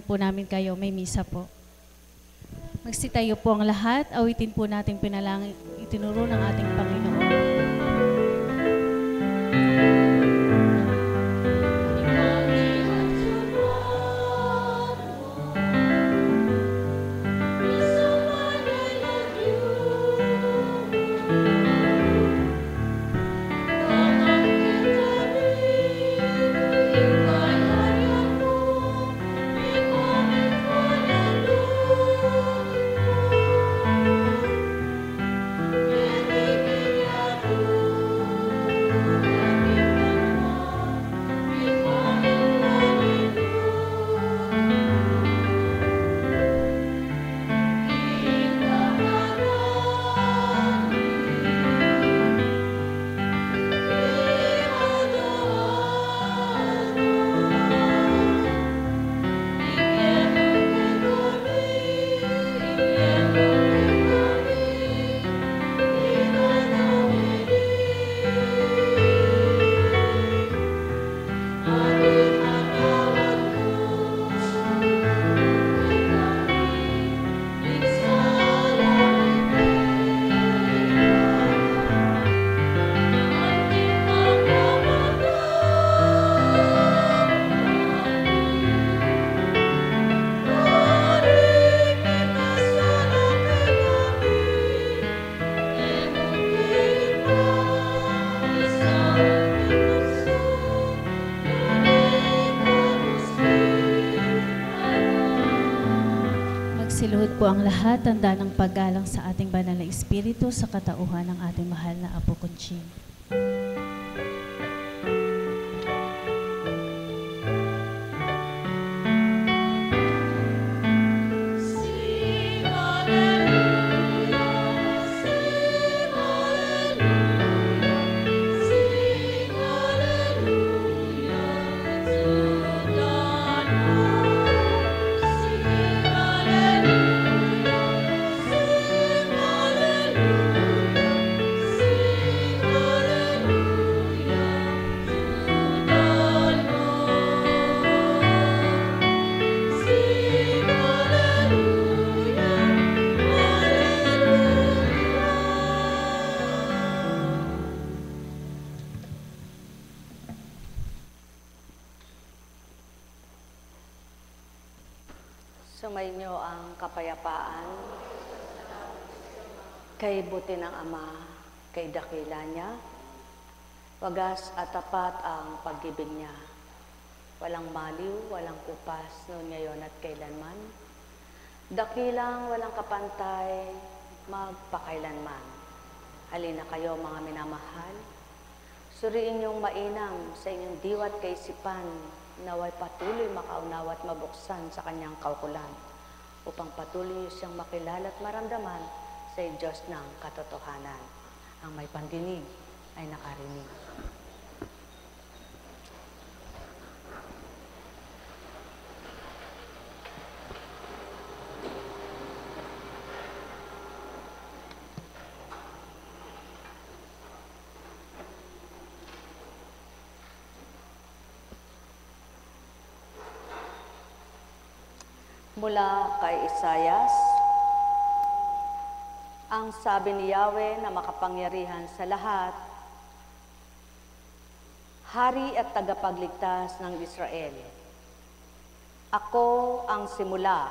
po namin kayo, may misa po. Magsitayo po ang lahat, awitin po nating pinalangin, itinuro ng ating Panginoon. Siluhod po ang lahat, tanda ng paggalang sa ating banal na espiritu sa katauhan ng ating mahal na Apo Conching. Sumainyo ang kapayapaan kay buti ng Ama, kay dakila niya, wagas at tapat ang pag-ibig niya. Walang maliw, walang kupas, noon ngayon at kailanman. Dakilang walang kapantay, magpakailanman. Halina kayo mga minamahal, suriin niyong mainam sa inyong diwat kaisipan, naway patuloy makaunawa at mabuksan sa kanyang kaukulan upang patuloy siyang makilala at maramdaman sa Diyos ng katotohanan. Ang may pandinig ay nakarinig. Mula kay Isayas, ang sabi ni Yahweh na makapangyarihan sa lahat, Hari at tagapagligtas ng Israel. Ako ang simula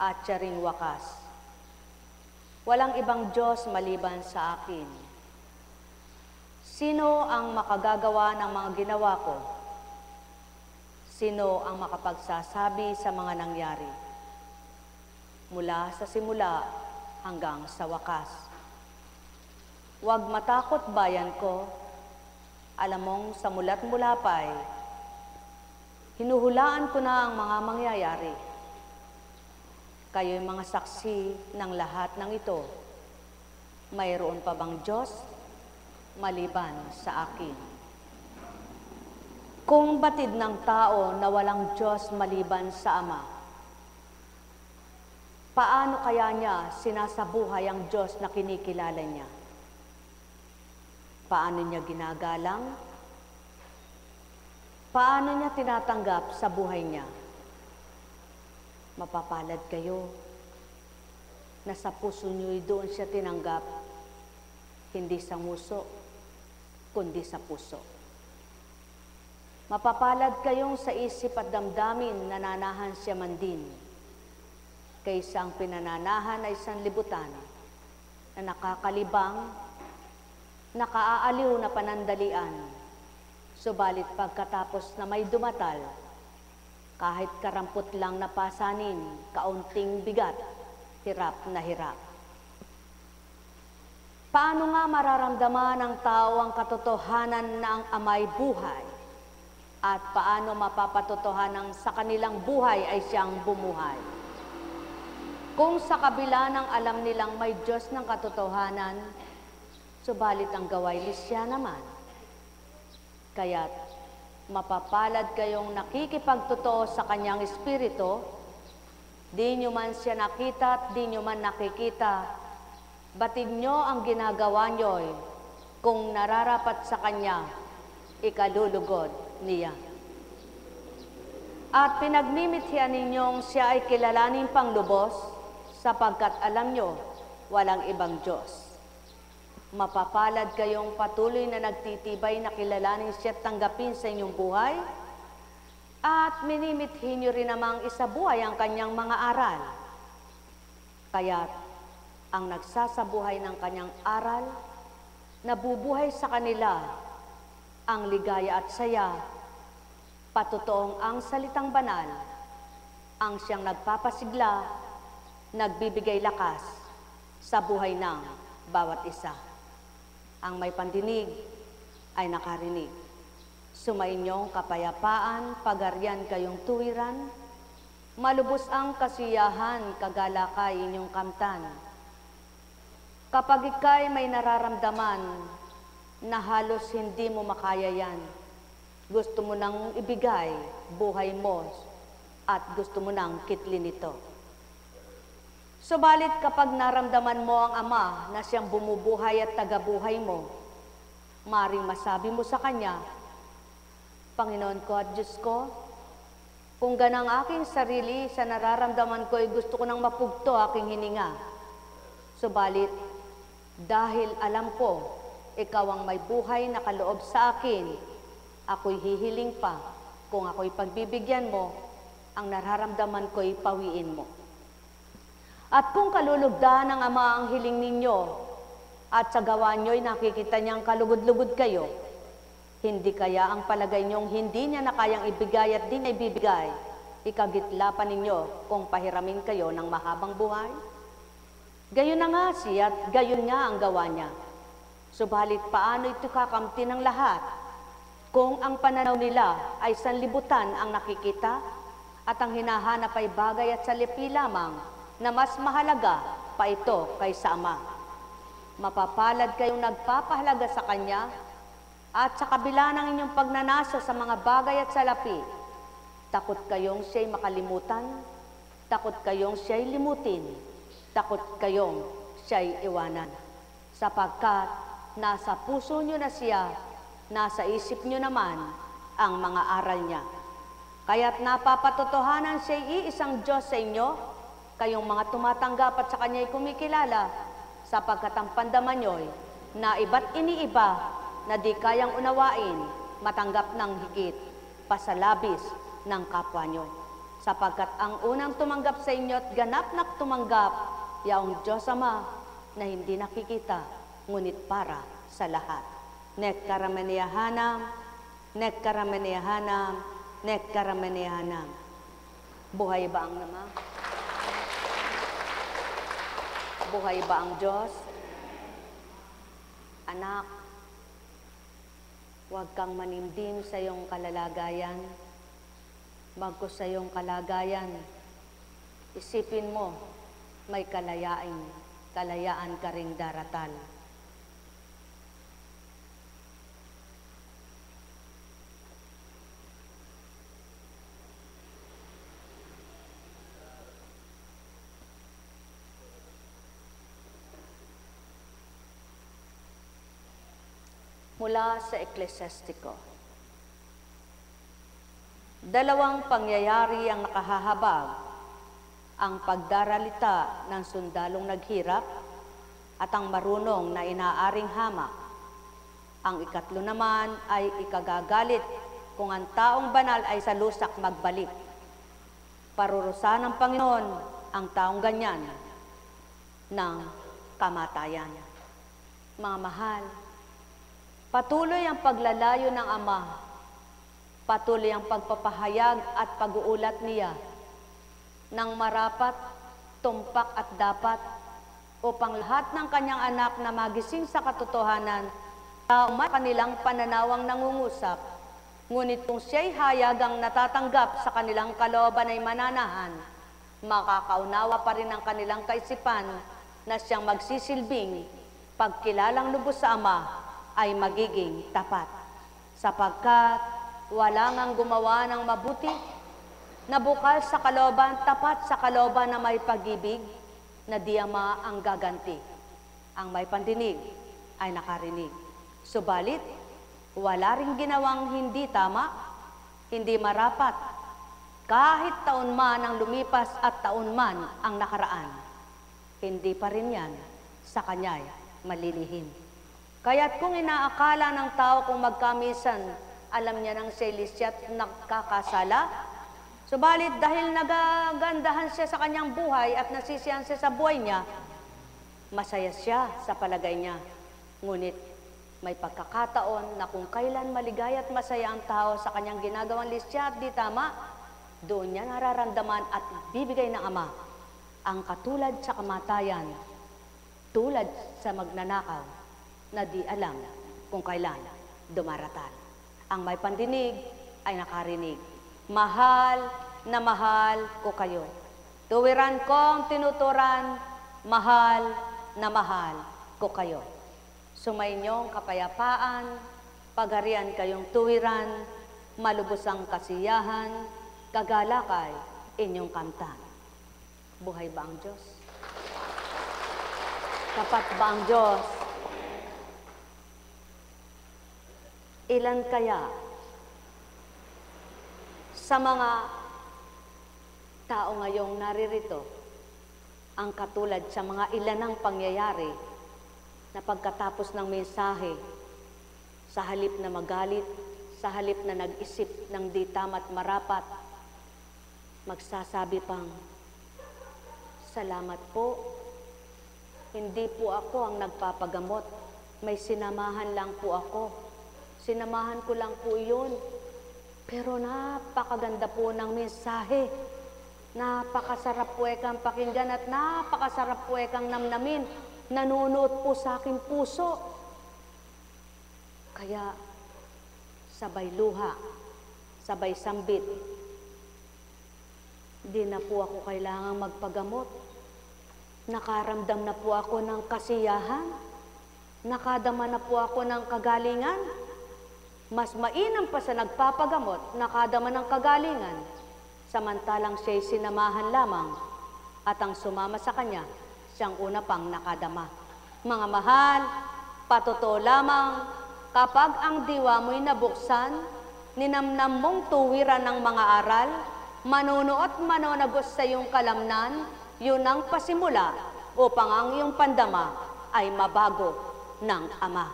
at siya ring wakas. Walang ibang Diyos maliban sa akin. Sino ang makagagawa ng mga ginawa ko? Sino ang makapagsasabi sa mga nangyari? Mula sa simula hanggang sa wakas. Huwag matakot bayan ko, alam mong sa mulat mula pa'y, hinuhulaan ko na ang mga mangyayari. Kayo'y mga saksi ng lahat ng ito. Mayroon pa bang Diyos maliban sa akin? Kung batid ng tao na walang Diyos maliban sa Ama, paano kaya niya sinasabuhay ang Diyos na kinikilala niya? Paano niya ginagalang? Paano niya tinatanggap sa buhay niya? Mapapalad kayo na sa puso nyo'y doon siya tinanggap, hindi sa nguso, kundi sa puso. Mapapalad kayong sa isip at damdamin nananahan siya man din, kaysa ang pinananahan ay sanlibutan na nakakalibang, nakaaaliw na panandalian, subalit pagkatapos na may dumatal, kahit karampot lang na pasanin, kaunting bigat, hirap na hirap. Paano nga mararamdaman ng tao ang katotohanan na ang Ama'y buhay? At paano mapapatotohanan sa kanilang buhay ay siyang bumuhay? Kung sa kabila ng alam nilang may Diyos ng katotohanan, subalit ang gawa'y lisya naman. Kaya't mapapalad kayong nakikipagtotoo sa kanyang espiritu, di nyo man siya nakita at di nyo man nakikita, batid nyo ang ginagawa nyo'y kung nararapat sa kanya, ikalulugod niya. At pinagmimithian ninyong siya ay kilalanin pang lubos, sapagkat alam nyo, walang ibang Diyos. Mapapalad kayong patuloy na nagtitibay na kilalanin siya at tanggapin sa inyong buhay, at minimithin nyo rin namang isabuhay ang kanyang mga aral. Kaya't ang nagsasabuhay ng kanyang aral, nabubuhay sa kanila ang ligaya at saya, patutoong ang salitang banal, ang siyang nagpapasigla, nagbibigay lakas sa buhay ng bawat isa. Ang may pandinig ay nakarinig. Sumainyong kapayapaan, pagarian kayong tuwiran, malubos ang kasiyahan, kagalakay inyong kamtan. Kapag ika'y may nararamdaman na halos hindi mo makaya yan, gusto mo nang ibigay buhay mo at gusto mo nang kitlin ito. Subalit kapag naramdaman mo ang Ama na siyang bumubuhay at tagabuhay mo, maring masabi mo sa Kanya, Panginoon ko at Diyos ko, kung ganang aking sarili sa nararamdaman ko ay gusto ko nang mapugto aking hininga. Subalit, dahil alam ko, ikaw ang may buhay na kaloob sa akin, ako'y hihiling pa, kung ako'y pagbibigyan mo, ang nararamdaman ko'y pawiin mo. At kung kalulugdan ng Ama ang hiling ninyo, at sa gawa nyo'y nakikita niyang kalugod-lugod kayo, hindi kaya ang palagay niyong hindi niya na kayang ibigay at di na ibibigay, ikagitla pa ninyo kung pahiramin kayo ng mahabang buhay? Gayon na nga siya at gayon nga ang gawa niya. Subalit paano ito kakamti ng lahat kung ang pananaw nila ay sanlibutan ang nakikita at ang hinahanap ay bagay at salapi lamang na mas mahalaga pa ito kaysa Ama. Mapapalad kayong nagpapahalaga sa Kanya at sa kabila ng inyong pagnanasa sa mga bagay at salapi, takot kayong siya'y makalimutan, takot kayong siya'y limutin, takot kayong siya'y iwanan. Sapagkat nasa puso nyo na siya, nasa isip nyo naman ang mga aral niya. Kaya't napapatotohanan siya'y iisang Diyos sa inyo, kayong mga tumatanggap at sa Kanya'y kumikilala, sapagkat ang pandaman nyo'y na iba't iniiba na di kayang unawain, matanggap ng higit, pasalabis ng kapwa nyo. Sapagkat ang unang tumanggap sa inyo at ganap na tumanggap, yaong Diyos Ama na hindi nakikita, ngunit para sa lahat. Nek karamaniyahanam, nek karamaniyahanam, nek karamaniyahanam. Buhay ba ang Ama? Buhay ba ang Diyos? Anak, huwag kang manimdim sa iyong kalalagayan. Bagkus sa iyong kalagayan, isipin mo, may kalayaan ka ring daratal. Mula sa Eklesiastiko. Dalawang pangyayari ang nakahahabag ang pagdaralita ng sundalong naghirap at ang marunong na inaaring hamak. Ang ikatlo naman ay ikagagalit kung ang taong banal ay sa lusak magbalik. Parurusahan ng Panginoon ang taong ganyan ng kamatayan. Mga mahal, patuloy ang paglalayo ng Ama, patuloy ang pagpapahayag at pag-uulat niya ng marapat, tumpak at dapat upang lahat ng kanyang anak na magising sa katotohanan may kanilang pananawang nangungusap, ngunit kung siya'y hayagang natatanggap sa kanilang kalooban ay mananahan, makakaunawa pa rin ang kanilang kaisipan na siyang magsisilbing pagkilalang lubos sa Ama ay magiging tapat. Sapagkat wala ngang gumawa ng mabuti, na bukal sa kalooban, tapat sa kalooban na may pag-ibig, na di Ama ang gaganti. Ang may pandinig ay nakarinig. Subalit, wala ring ginawang hindi tama, hindi marapat, kahit taon man ang lumipas at taon man ang nakaraan. Hindi pa rin yan sa kanya'y malilihim. Kaya't kung inaakala ng tao kung magkamisan, alam niya ng selisya at nakakasala, subalit dahil nagagandahan siya sa kanyang buhay at nasisiyahan siya sa buhay niya, masaya siya sa palagay niya. Ngunit may pagkakataon na kung kailan maligaya at masaya ang tao sa kanyang ginagawang lisya at di tama, doon niya nararamdaman at bibigay ng Ama ang katulad sa kamatayan, tulad sa magnanakaw na di alam kung kailan dumaratal. Ang may pandinig ay nakarinig. Mahal na mahal ko kayo. Tuwiran kong tinuturan, mahal na mahal ko kayo. Sumainyong kapayapaan, pagharian kayong tuwiran, malubos ang kasiyahan, kagalakay inyong kamtan. Buhay ba ang Diyos? Tapat ba ang Diyos? Ilan kaya sa mga tao ngayong naririto ang katulad sa mga ilanang pangyayari na pagkatapos ng mensahe, sa halip na magalit, sa halip na nag-isip ng di tama't marapat, magsasabi pang, salamat po, hindi po ako ang nagpapagamot, may sinamahan lang po ako. Sinamahan ko lang po yun. Pero napakaganda po ng mensahe. Napakasarap po ekang pakinggan at napakasarap po ekang namnamin. Nanunuot po sa aking puso. Kaya sabay luha, sabay sambit. Di na po ako kailangang magpagamot. Nakaramdam na po ako ng kasiyahan. Nakadama na po ako ng kagalingan. Mas mainam pa sa nagpapagamot, nakadama ng kagalingan, samantalang siya'y sinamahan lamang at ang sumama sa kanya, siyang una pang nakadama. Mga mahal, patotoo lamang, kapag ang diwa mo'y nabuksan, ninamnam mong tuwiran ng mga aral, manunuot manonagos sa iyong kalamnan, yun ang pasimula upang ang iyong pandama ay mabago ng Ama.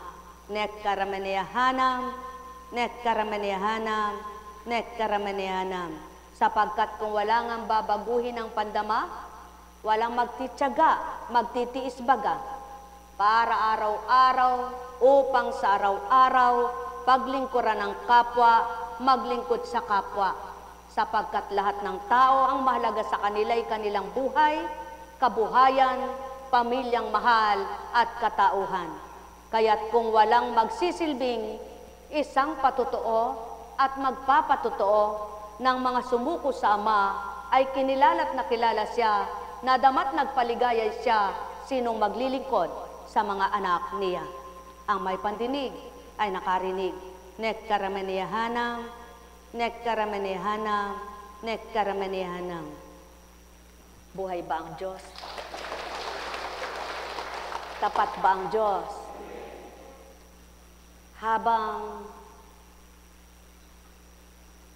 Nekkaramaniyahanam, nekkaramaniyahanam, nekkaramaniyahanam. Sapagkat kung wala ngang babaguhin ang pandama, walang magtityaga, magtitiis baga, para araw-araw, upang sa araw-araw, paglingkuran ng kapwa, maglingkod sa kapwa. Sapagkat lahat ng tao ang mahalaga sa kanila'y kanilang buhay, kabuhayan, pamilyang mahal at katauhan. Kaya't kung walang magsisilbing isang patotoo at magpapatotoo ng mga sumuko sa Ama, ay kinilala't nakilala siya, nadamat nagpaligaya siya, sinong maglilingkod sa mga anak niya. Ang may pandinig ay nakarinig. Nekkaramaniyahanam, nekkaramaniyahanam, nekkaramaniyahanam. Buhay ba ang Diyos? Tapat ba ang Diyos? Habang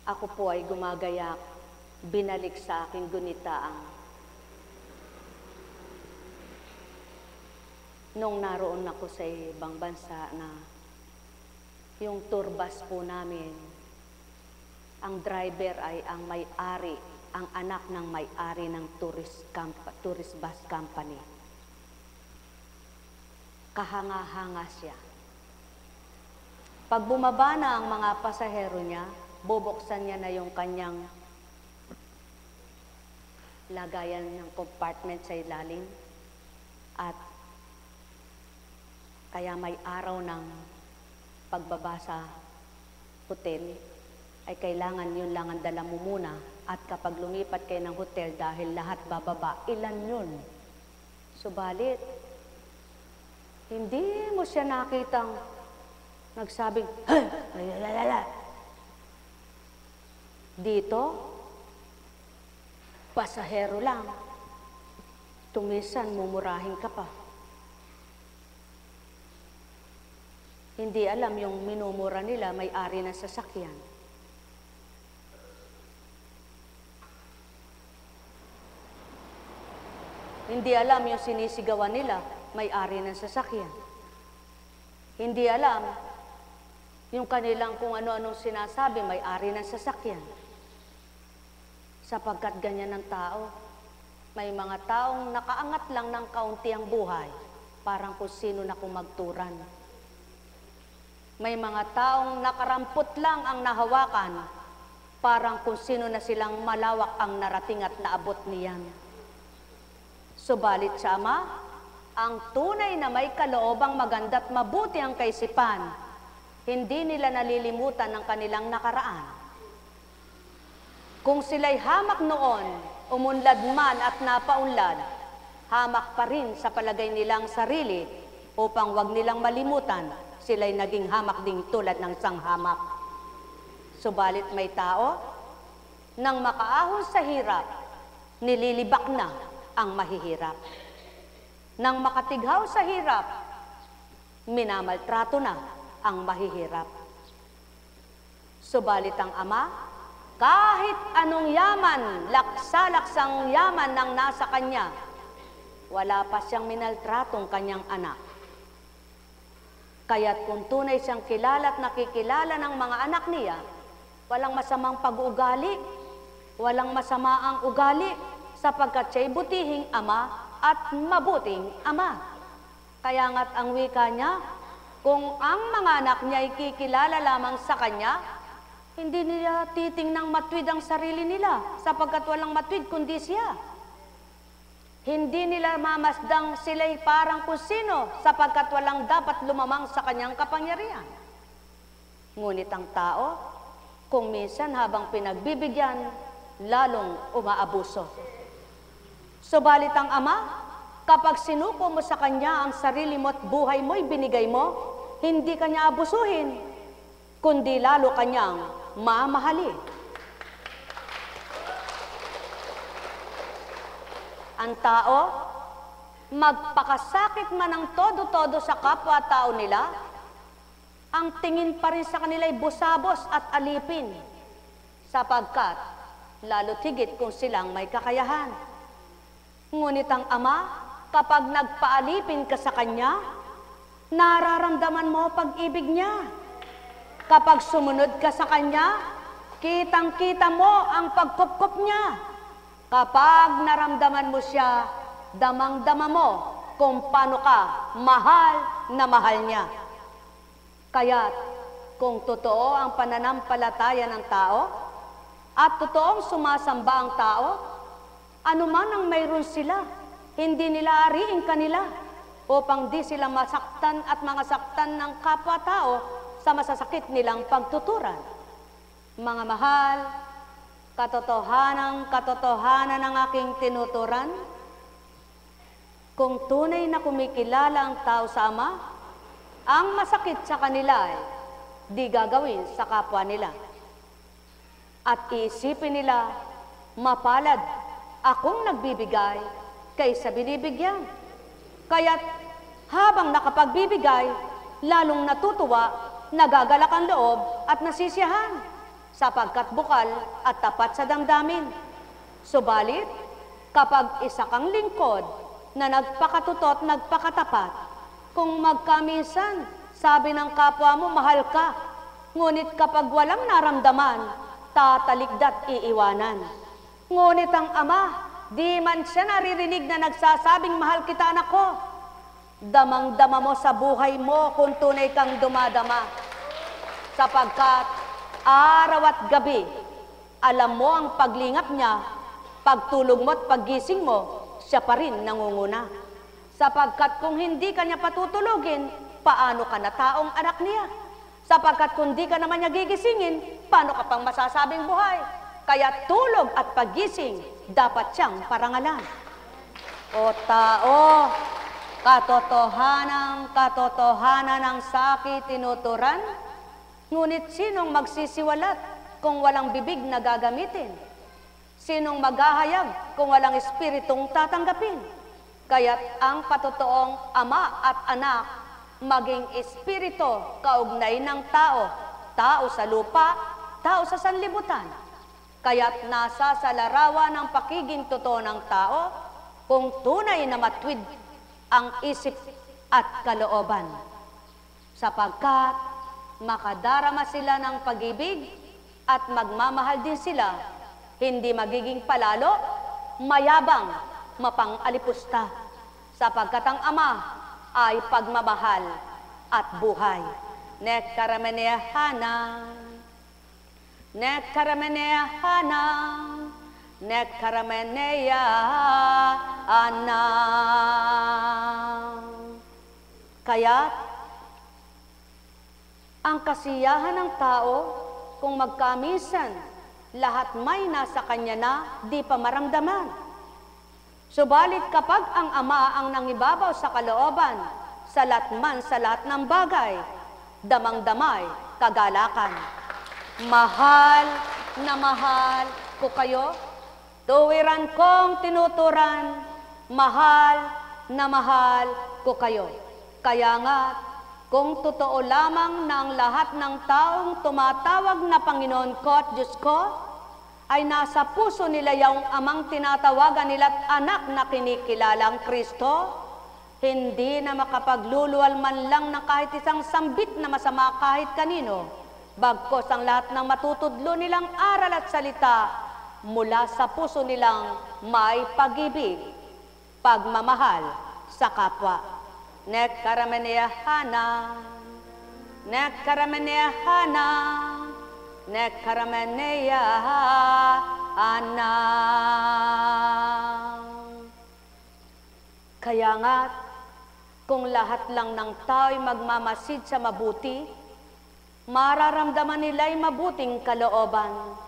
ako po ay gumagayak, binalik sa aking gunitaang nung naroon ako sa ibang bansa na yung tour bus po namin, ang driver ay ang may-ari, ang anak ng may-ari ng tourist bus company. Kahanga-hanga siya. Pag bumaba na ang mga pasahero niya, bubuksan niya na yung kanyang lagayan ng compartment sa ilalim at kaya may araw ng pagbaba sa hotel ay kailangan yun lang ang dala mo muna at kapag lumipat kayo ng hotel dahil lahat bababa, ilan yun? Subalit, hindi mo siya nakitang nagsabing, "Hey! Dito, pasahero lang. Tumisan, mumurahin ka pa." Hindi alam yung minumura nila, may-ari ng sasakyan. Hindi alam yung sinisigawan nila, may-ari ng sasakyan. Hindi alam yung kanilang kung ano-anong sinasabi, may-ari ng sasakyan. Sapagkat ganyan ang tao. May mga taong nakaangat lang ng kaunti ang buhay, parang kung sino na kumagturan. May mga taong nakarampot lang ang nahawakan, parang kung sino na silang malawak ang narating at naabot niyan. Subalit sa Ama, ang tunay na may kaloobang maganda't mabuti ang kaisipan, hindi nila nalilimutan ang kanilang nakaraan. Kung sila'y hamak noon, umunlad man at napaunlad, hamak pa rin sa palagay nilang sarili upang wag nilang malimutan, sila'y naging hamak ding tulad ng sanghamak. Subalit may tao, nang makaahon sa hirap, nililibak na ang mahihirap. Nang makatighaw sa hirap, minamaltrato na ang mahihirap. Subalit ang Ama, kahit anong yaman, laksa-laksang yaman ng nasa kanya, wala pa siyang minaltratong kanyang anak. Kaya't kung tunay siyang kilala at nakikilala ng mga anak niya, walang masamang pag-uugali, walang masama ang ugali, sapagkat siya'y butihing Ama at mabuting Ama. Kaya nga't ang wika niya, kung ang mga anak niya ay kikilala lamang sa kanya, hindi nila titingnang matwid ang sarili nila, sapagkat walang matwid kundi siya. Hindi nila mamasdang sila'y parang kung sino, sapagkat walang dapat lumamang sa kanyang kapangyarihan. Ngunit ang tao, kung minsan habang pinagbibigyan, lalong umaabuso. Subalit ang Ama, kapag sinuko mo sa Kanya ang sarili mo at buhay mo'y binigay mo, hindi Kanya abusuhin, kundi lalo Kanyang mamahalin. Ang tao, magpakasakit man ang todo-todo sa kapwa-tao nila, ang tingin pa rin sa kanila ay busabos at alipin, sapagkat lalo't higit kung silang may kakayahan. Ngunit ang Ama, kapag nagpaalipin ka sa Kanya, nararamdaman mo pag-ibig niya. Kapag sumunod ka sa Kanya, kitang-kita mo ang pagkupkup niya. Kapag naramdaman mo siya, damang-dama mo kung paano ka mahal na mahal niya. Kaya't kung totoo ang pananampalataya ng tao at totoong sumasamba ang tao, anuman ang mayroon sila, hindi nila ariin kanila upang di sila masaktan at mga saktan ng kapwa-tao sa masasakit nilang pagtuturan. Mga mahal, katotohanan ng aking tinuturan, kung tunay na kumikilala ang tao sa Ama, ang masakit sa kanila ay di gagawin sa kapwa nila. At iisipin nila, mapalad akong nagbibigay kaysa binibigyan. Kaya't habang nakapagbibigay, lalong natutuwa, nagagalak ang loob at nasisiyahan, sapagkat bukal at tapat sa damdamin. Subalit, kapag isa kang lingkod na nagpakatutot, nagpakatapat, Kung magkamisan, sabi ng kapwa mo, mahal ka. Ngunit kapag walang naramdaman, tatalikdat iiwanan. Ngunit ang ama, di man siya naririnig na nagsasabing, mahal kita anak ko. Damang-dama mo sa buhay mo kung tunay kang dumadama. Sapagkat araw at gabi, alam mo ang paglingap niya, pagtulog mo at paggising mo, siya pa rin nangunguna. Sapagkat kung hindi ka niya patutulugin, paano ka na taong anak niya? Sapagkat kung di ka naman niya gigisingin, paano ka pang masasabing buhay? Kaya tulog at paggising, dapat siyang parangalan. O tao, katotohanan ng sakit tinuturan, ngunit sinong magsisiwalat kung walang bibig na gagamitin? Sinong maghahayag kung walang espiritong tatanggapin? Kaya't ang patotoong ama at anak, maging espiritu kaugnay ng tao, tao sa lupa, tao sa sanlibutan. Kaya't nasa sa larawan ng pakiging totoo ng tao, kung tunay na matwid ang isip at kalooban. Sapagkat makadarama sila ng pag-ibig at magmamahal din sila, hindi magiging palalo, mayabang, mapang-alipusta, sapagkat ang ama ay pagmamahal at buhay. Nekkaramenehana, nekkaramenehana, nekkaramenehana. Kaya't ang kasiyahan ng tao, kung magkamisan, lahat may nasa kanya na di pa maramdaman. Subalit kapag ang ama ang nangibabaw sa kalooban, salat man sa lahat ng bagay, damang-damay kagalakan. Mahal na mahal ko kayo, tuwiran kong tinuturan, mahal na mahal ko kayo. Kaya nga, kung totoo lamang ng lahat ng taong tumatawag na Panginoon ko at Diyos ko, ay nasa puso nila yung amang tinatawagan nila't anak na kinikilalang Kristo, hindi na makapagluluwal man lang ng kahit isang sambit na masama kahit kanino, bagkos ang lahat ng matutudlo nilang aral at salita mula sa puso nilang may pag-ibig, pagmamahal sa kapwa. Nekkaramenehana, nekkaramenehana, nekkaramenehana. Kaya nga, kung lahat lang ng tao'y magmamasid sa mabuti, mararamdaman nila'y mabuting kalooban.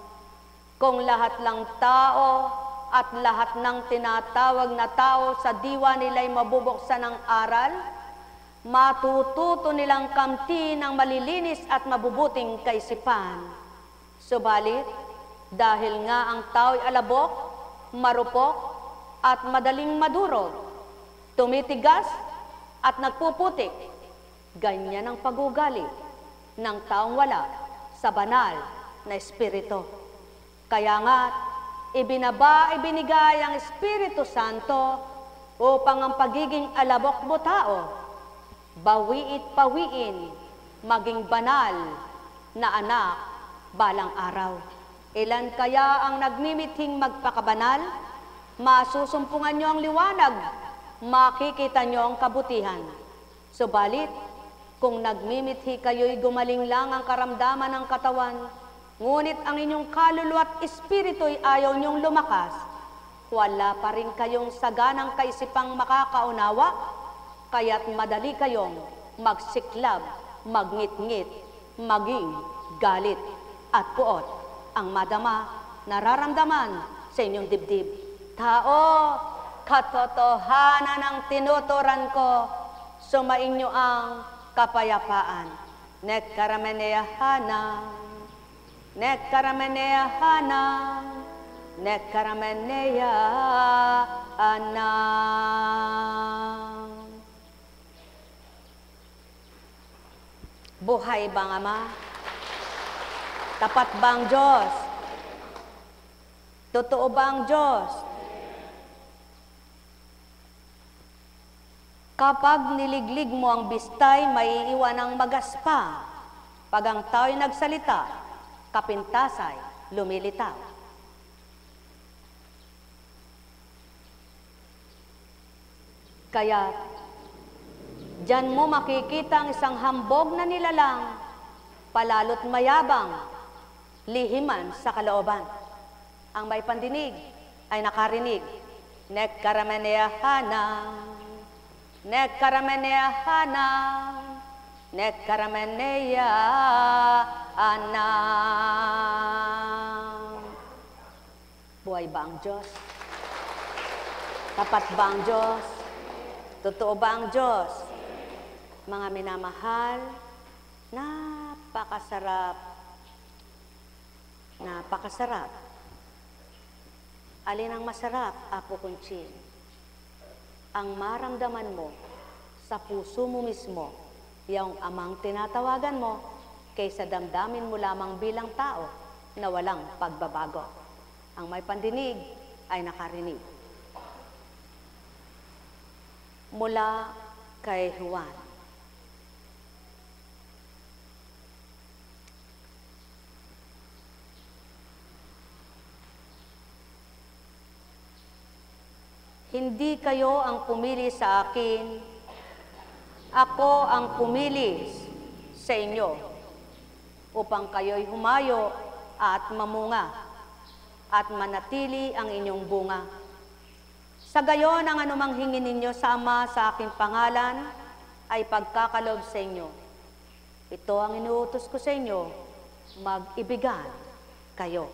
Kung lahat lang tao at lahat ng tinatawag na tao sa diwa nila'y mabubuksan ng aral, matututo nilang kamti ng malilinis at mabubuting kaisipan. Subalit, dahil nga ang tao'y alabok, marupok, at madaling madurog, tumitigas at nagpuputik, ganyan ang pagugali ng taong wala sa banal na espiritu. Kaya nga, ibinigay ang Espiritu Santo upang ang pagiging alabok mo tao, bawiit pawiin, maging banal na anak balang araw. Ilan kaya ang nagmimithing magpakabanal? Masusumpungan nyo ang liwanag, makikita nyo ang kabutihan. Subalit, kung nagmimithi kayo'y gumaling lang ang karamdaman ng katawan, ngunit ang inyong kaluluwa at espiritu'y ayaw nyong lumakas, wala pa rin kayong saganang kaisipang makakaunawa, kaya't madali kayong magsiklab, magngit-ngit, maging galit at puot ang madama, nararamdaman sa inyong dibdib. Tao, katotohanan ang tinuturan ko, sumainyo ang kapayapaan. Nekkaramenehana, nekkaramenehana, nekkaramenehana. Buhay bang Ama? Tapat bang Diyos? Totoo bang Diyos? Kapag niliglig mo ang bistay, maiiwan ang magaspa. Pag ang tao'y nagsalita, kapintasay lumilitaw. Kaya, diyan mo makikita ang isang hambog na nilalang, palalo't mayabang, lihiman sa kalooban. Ang may pandinig ay nakarinig. Nek karamenea hanang, nek karamenea hanang, nek karamenea hanang. Buhay ba ang Diyos? Tapat ba ang Diyos? Totoo ba ang Diyos? Mga minamahal, napakasarap. Napakasarap. Alin ang masarap, Apo Conching? Ang maramdaman mo sa puso mo mismo, yung amang tinatawagan mo, kaysa damdamin mo lamang bilang tao na walang pagbabago. Ang may pandinig ay nakarinig. Mula kay Juan. Hindi kayo ang pumili sa akin, ako ang pumili sa inyo, upang kayo'y humayo at mamunga, at manatili ang inyong bunga. Sa gayon, ang anumang hingin ninyo sa Ama sa aking pangalan ay pagkakalob sa inyo. Ito ang inuutos ko sa inyo, mag-ibigan kayo.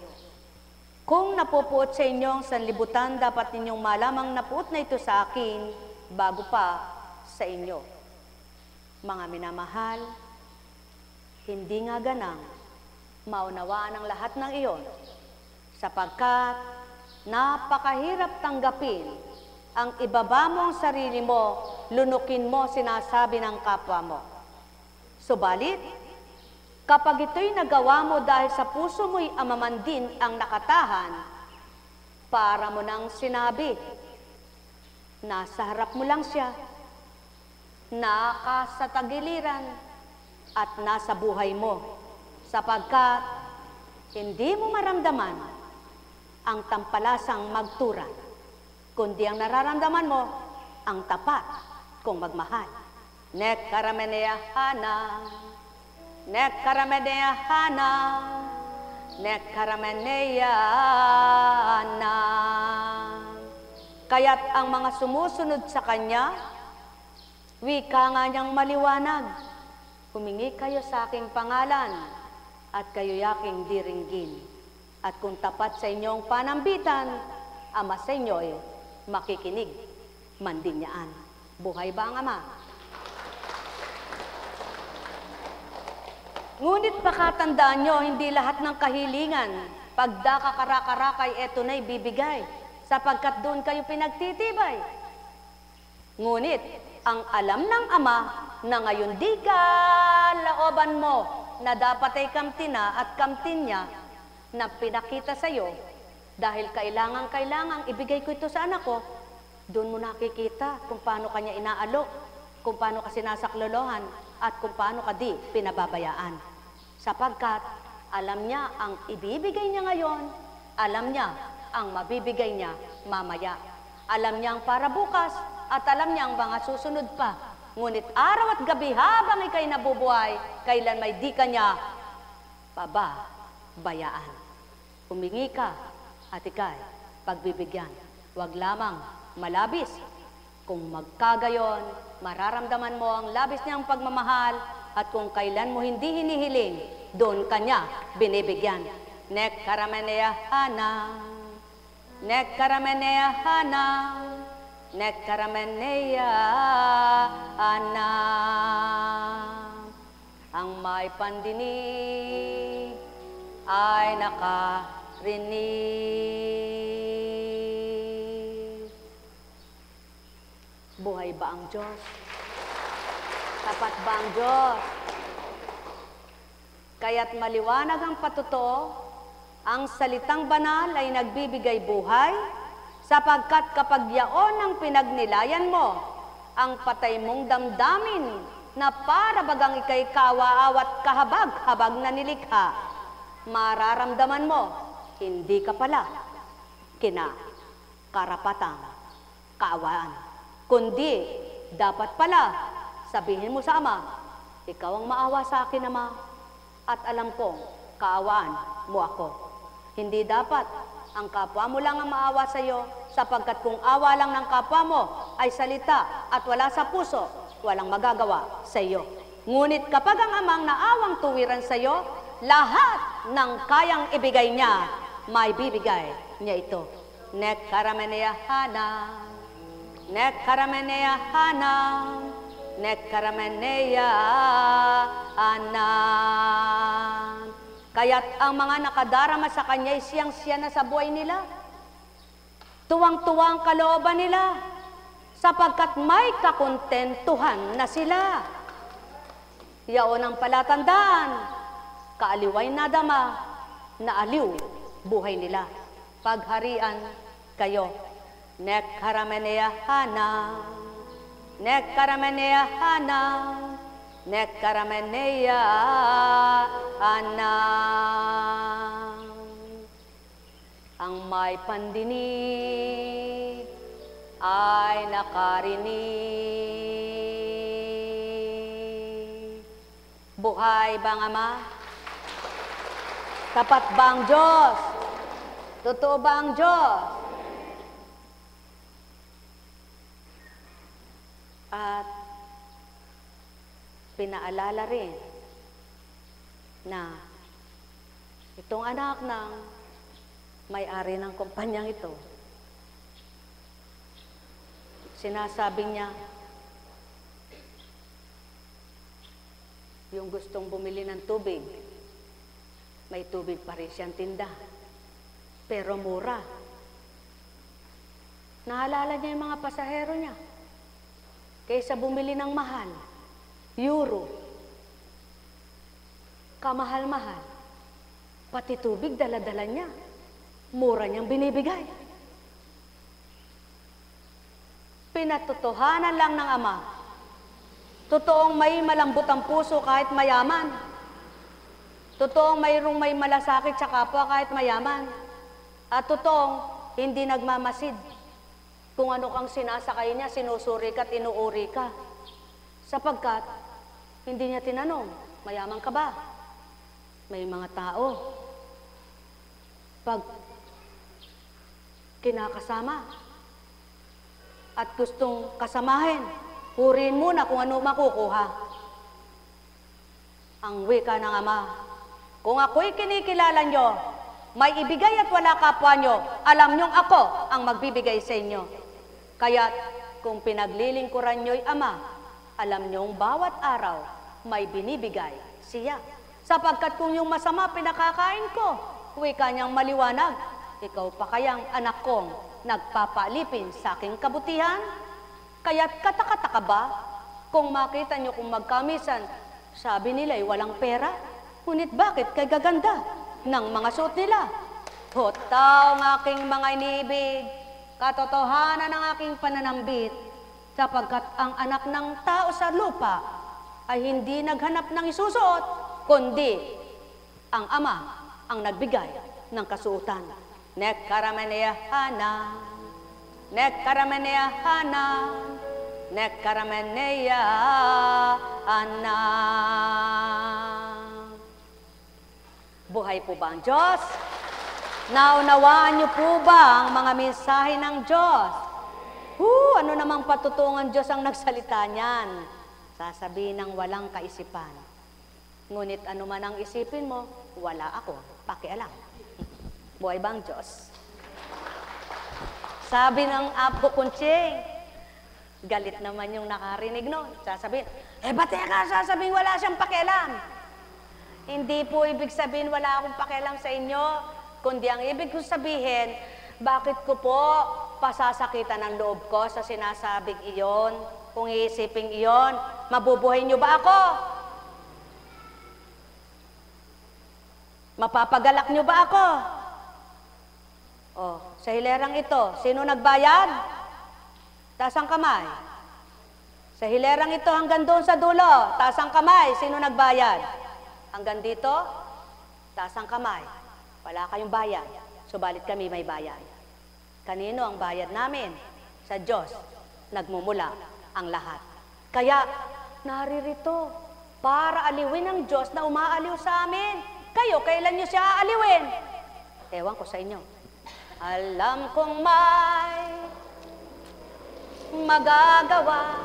Kung napupuot sa inyo ang sanlibutan, dapat ninyong malamang napuot na ito sa akin bago pa sa inyo. Mga minamahal, hindi nga ganang maunawaan ang lahat ng iyon, sapagkat napakahirap tanggapin ang ibaba mo ang sarili mo, lunukin mo sinasabi ng kapwa mo. Subalit, kapag ito'y nagawa mo dahil sa puso mo'y amaman din ang nakatahan, para mo nang sinabi, nasa harap mo lang siya, nasa tagiliran, at nasa buhay mo, sapagkat hindi mo maramdaman ang tampalasang magturan, kundi ang nararamdaman mo, ang tapat kung magmahal. Nek karamenea hanang, nek karamenea hanang, nek karamenea hanang. Kaya't ang mga sumusunod sa Kanya, wika nga niyang maliwanag, humingi kayo sa aking pangalan, at kayo'y aking diringgin. At kung tapat sa inyong panambitan, Ama sa inyo'y makikinig, mandiniyaan. Buhay ba ang Ama? Ngunit pakatandaan nyo, hindi lahat ng kahilingan, pagdakakarakay, eto na'y bibigay, sapagkat doon kayo pinagtitibay. Ngunit, ang alam ng Ama na ngayon di ka laoban mo na dapat ay kamtina at kamtin niya na pinakita sa iyo dahil kailangang ibigay ko ito sa anak ko, doon mo nakikita kung paano kanya inaalok, kung paano ka sinasaklolohan, at kung paano ka di pinababayaan. Sapagkat alam niya ang ibibigay niya ngayon, alam niya ang mabibigay niya mamaya. Alam niya ang para bukas, at alam niya ang mga susunod pa. Ngunit araw at gabi habang ika'y nabubuhay, kailan may di ka niya pababayaan. Humingi ka at ika'y pagbibigyan. Huwag lamang malabis. Kung magkagayon, mararamdaman mo ang labis niyang pagmamahal, at kung kailan mo hindi hinihiling, doon kanya binibigyan. Nek karamenea hanang, nek karamenea hanang, nek karamenea hanang. Ang may pandinig ay nakarinig. Buhay ba ang Diyos? Tapat ba ang Diyos? Kaya't maliwanag ang patotoo, ang salitang banal ay nagbibigay buhay, sapagkat kapag yaon ang pinagnilayan mo, ang patay mong damdamin na para bagang ikay kawaawat kahabag-habag na nilikha. Mararamdaman mo, hindi ka pala kinakarapatang kaawaan. Kundi, dapat pala sabihin mo sa Ama, ikaw ang maawa sa akin, Ama, at alam kong kaawaan mo ako. Hindi dapat ang kapwa mo lang ang maawa sa iyo, sapagkat kung awa lang ng kapwa mo ay salita at wala sa puso, walang magagawa sa iyo. Ngunit kapag ang Amang naawang tuwiran sa iyo, lahat ng kayang ibigay niya, may bibigay niya ito. Nek karameneya hanam, nek karameneya hanam, nek karameneya hanam. Kaya't ang mga nakadarama sa kanya ay siyang-siya na sa buhay nila. Tuwang-tuwang kalooban nila, sapagkat may kakontentuhan na sila. Yaon ang palatandaan, kaaliway na dama, na aliw buhay nila. Pagharian kayo. Nek karameneya hanam, nek karameneya hanam, nek karameneya hanam. Ang may pandinig ay nakarinig. Buhay bang Ama? Tapat ba ang Diyos? Totoo ba ang Diyos? At pinaalala rin na itong anak ng may-ari ng kumpanyang ito, sinasabi niya, yung gustong bumili ng tubig, may tubig pa rin siyang tinda, pero mura. Naalala niya yung mga pasahero niya, kaysa bumili ng mahal, euro, kamahal-mahal, pati tubig dala-dala niya, mura niyang binibigay. Pinatotohanan lang ng Ama, totoong may malambot ang puso kahit mayaman, totoong mayroong may malasakit sa kapwa kahit mayaman, at totoong hindi nagmamasid. Kung ano kang sinasakay niya, sinusuri ka at inuuri ka. Sapagkat, hindi niya tinanong, mayaman ka ba? May mga tao, pag kinakasama at gustong kasamahin, purihin muna kung ano makukuha. Ang wika ng Ama, kung ako'y kinikilala nyo, may ibigay at wala kapwa nyo, alam nyong ako ang magbibigay sa inyo. Kaya't kung pinaglilingkuran nyo'y Ama, alam nyong bawat araw may binibigay siya. Sapagkat kung yung masama pinakakain ko, wika niyang maliwanag, ikaw pa kayang anak kong nagpapaalipin sa aking kabutihan? Kaya't katakataka ba kung makita nyo kung magkamisan, sabi nila'y walang pera, ngunit bakit kay gaganda ng mga suot nila? Hotaw ng aking mga inibig, katotohanan ng aking pananambit, sapagkat ang anak ng tao sa lupa ay hindi naghanap ng isusuot, kundi ang Ama ang nagbigay ng kasuotan. Nek karameneya hanam, nek karameneya hanam, nek karameneya hanam. Buhay po ba ang Diyos? Naunawaan niyo po ba ang mga mensahe ng Diyos? Ano namang patutungan Diyos ang nagsalita niyan? Sasabihin ng walang kaisipan. Ngunit ano man ang isipin mo, wala ako, pakialam. Buhay bang Diyos? Sabi ng Apo Kunching, galit naman yung nakarinig nun. Sasabihin, ba't ka sasabihin wala siyang pakialam? Hindi po ibig sabihin wala akong pakialam sa inyo, kundi ang ibig kong sabihin, bakit ko po pasasakitan ang loob ko sa sinasabing iyon? Kung iisipin iyon, mabubuhay niyo ba ako? Mapapagalak niyo ba ako? Sa hilerang ito, sino nagbayad? Taas ang kamay. Sa hilerang ito hanggang doon sa dulo, taas ang kamay, sino nagbayad? Hanggang dito, taas ang kamay. Wala kayong bayad, subalit kami may bayad. Kanino ang bayad namin? Sa Diyos, nagmumula ang lahat. Kaya, naririto para aliwin ang Diyos na umaaliw sa amin. Kayo, kailan niyo siya aaliwin? Ewan ko sa inyo. Alam kong may magagawa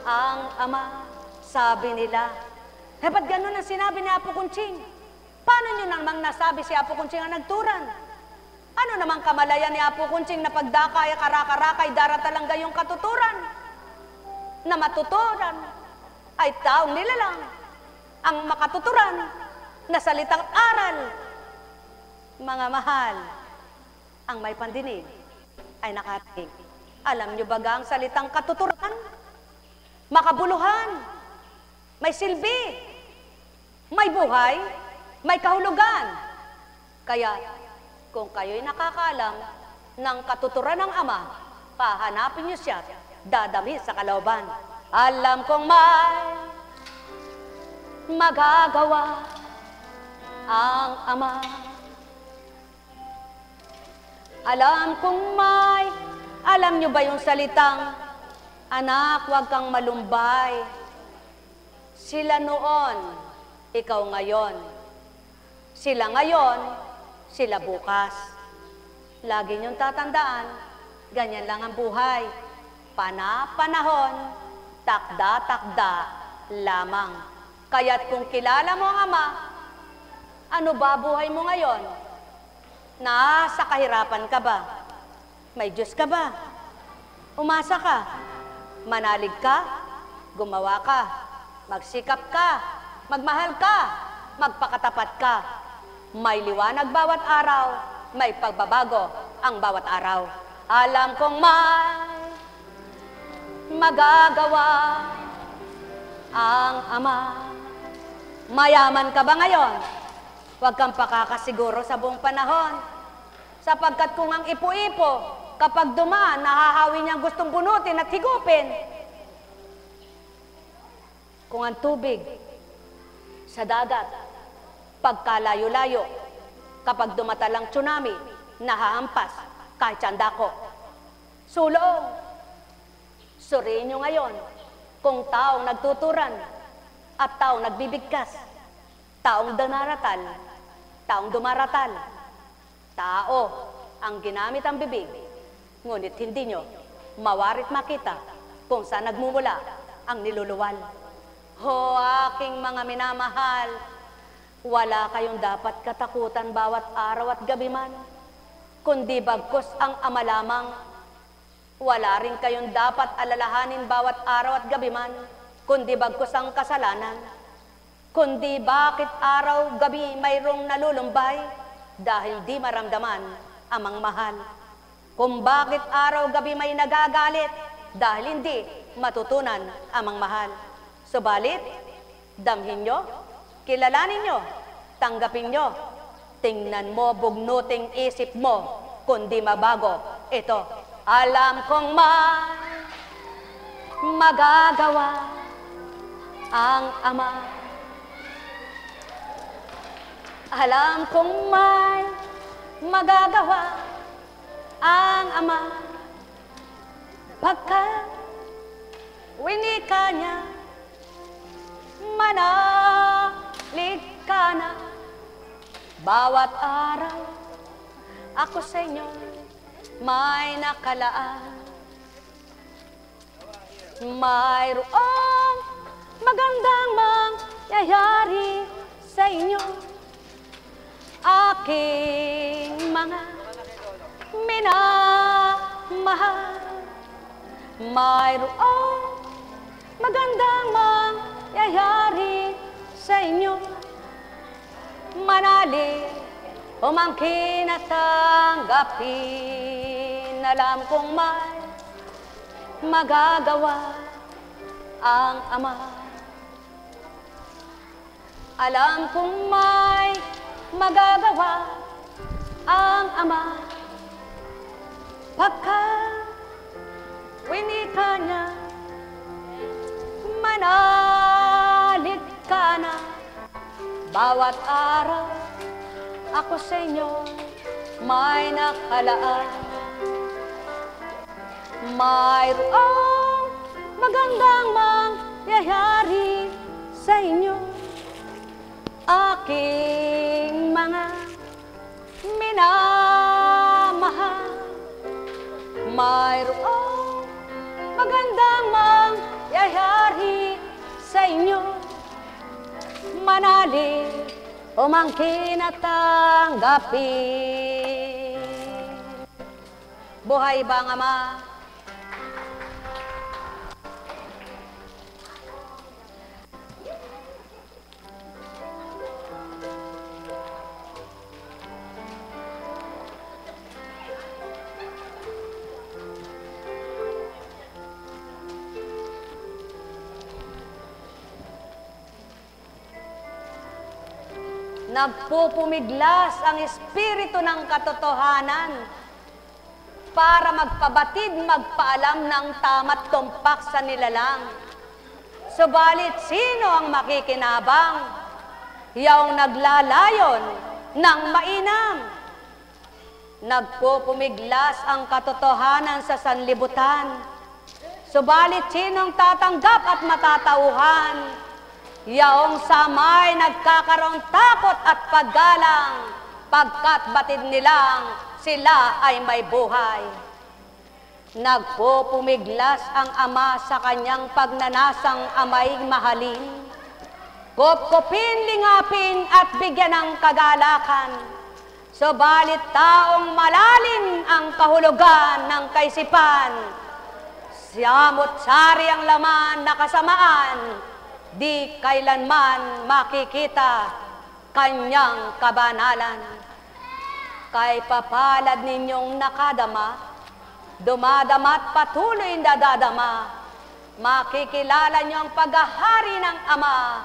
ang Ama, sabi nila. Ba't ganun ang sinabi ni Apo Kunching? Paano nyo namang nasabi si Apo Kunching ang nagturan? Ano namang kamalayan ni Apo Kunching na pagdakay, karakarakay, darata lang gayong katuturan? Na matuturan ay taong nilalang ang makatuturan na salitang aral. Mga mahal, ang may pandinig ay nakatig. Alam nyo ba ang salitang katuturan? Makabuluhan, may silbi, may buhay, may kahulugan. Kaya, kung kayo'y nakakalam ng katuturan ng Ama, pahanapin niyo siya, dadami sa kalooban. Alam kong may magagawa ang Ama. Alam kong may, alam niyo ba yung salitang, anak, huwag kang malumbay. Sila noon, ikaw ngayon. Sila ngayon, sila bukas. Lagi niyong tatandaan, ganyan lang ang buhay. Panahon, takda-takda lamang. Kaya't kung kilala mo ang Ama, ano ba buhay mo ngayon? Nasa kahirapan ka ba? May Diyos ka ba? Umasa ka? Manalig ka? Gumawa ka? Magsikap ka? Magmahal ka? Magpakatapat ka? May liwanag bawat araw, may pagbabago ang bawat araw. Alam kong may magagawa ang Ama. Mayaman ka ba ngayon? Huwag kang pakakasiguro sa buong panahon. Sapagkat kung ang ipo-ipo, kapag dumaan, nahahawi niyang gustong bunutin at higupin. Kung ang tubig sa dagat, pagkalayo-layo, kapag dumatalang tsunami, nahahampas kahit sandako. Sulong, suriin niyo ngayon kung taong nagtuturan at taong nagbibigkas, taong dumaratal, tao ang ginamit ang bibig, ngunit hindi nyo mawarit makita kung saan nagmumula ang niluluwal. Ho, aking mga minamahal, wala kayong dapat katakutan bawat araw at gabi man, kundi bagkus ang Ama lamang. Wala rin kayong dapat alalahanin bawat araw at gabi man, kundi bagkus ang kasalanan. Kundi bakit araw, gabi mayroong nalulumbay, dahil di maramdaman amang mahal. Kung bakit araw, gabi may nagagalit, dahil hindi matutunan amang mahal. Subalit, damhin nyo, kilalanin nyo, tanggapin nyo, tingnan mo, bugnuting isip mo, kundi mabago ito. Alam kong may magagawa ang Ama. Alam kong may magagawa ang Ama. Pagka winika niya, manalig ka na. Bawat araw, ako sa inyo may nakalaan. Mayroong magandang mangyayari sa inyo, aking mga minamahal. Mayroong magandang mangyayari sa inyo, manalig, umangkin at tanggapin. Alam kong may magagawa ang Ama. Alam kong may magagawa ang Ama. Pagka winika niya, Bawat araw, ako sa inyo may nakalaan. Mayroong magandang mangyayari sa inyo, aking mga minamahal. Mayroong magandang mangyayari sa inyo, manalig umangkin at tanggapin. Buhay bang Ama? Nagpupumiglas ang espiritu ng katotohanan para magpabatid, magpaalam ng tama't tumpak sa nilalang. Subalit sino ang makikinabang? Yaong naglalayon ng mainam. Nagpupumiglas ang katotohanan sa sanlibutan. Subalit sinong tatanggap at matatauhan? Yaong samay nagkakaroon takot at paggalang, pagkat batid nilang sila ay may buhay. Nagpupumiglas ang Ama sa kanyang pagnanasang amay mahalin. Kupkupin, lingapin at bigyan ng kagalakan. Subalit taong malalim ang kahulugan ng kaisipan. Siyamot-sari ang laman na kasamaan, di kailanman makikita kanyang kabanalan. Kay papalad ninyong nakadama, dumadama't patuloy dadadama, makikilala nyo ang paghahari ng Ama,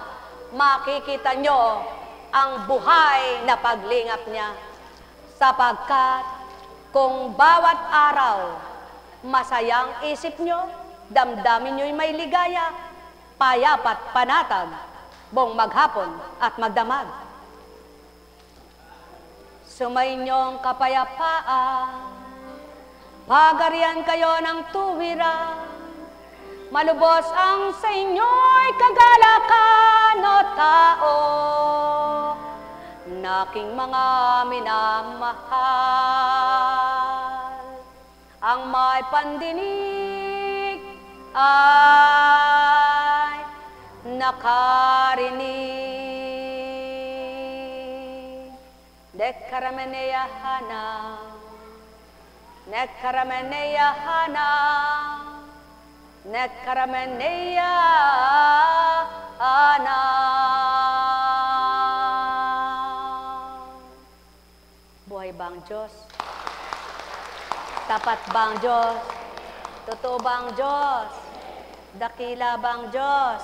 makikita nyo ang buhay na paglingap niya. Sapagkat kung bawat araw masayang isip nyo, damdamin nyo'y may ligaya, payapat panatag, buong maghapon at magdamag. Sumayinyong kapayapaan, pagarian kayo ng tuwiran, malubos ang sa inyo'y kagalakan o tao, naking mga minamahal. Ang may pandinig ay nakarinig. Nekkarameneya hanang, nekkarameneya hanang, nekkarameneya hanang. Buhay ba ang Diyos? Tapat ba ang Diyos? Totoo ba ang Diyos? Dakila ba ang Diyos?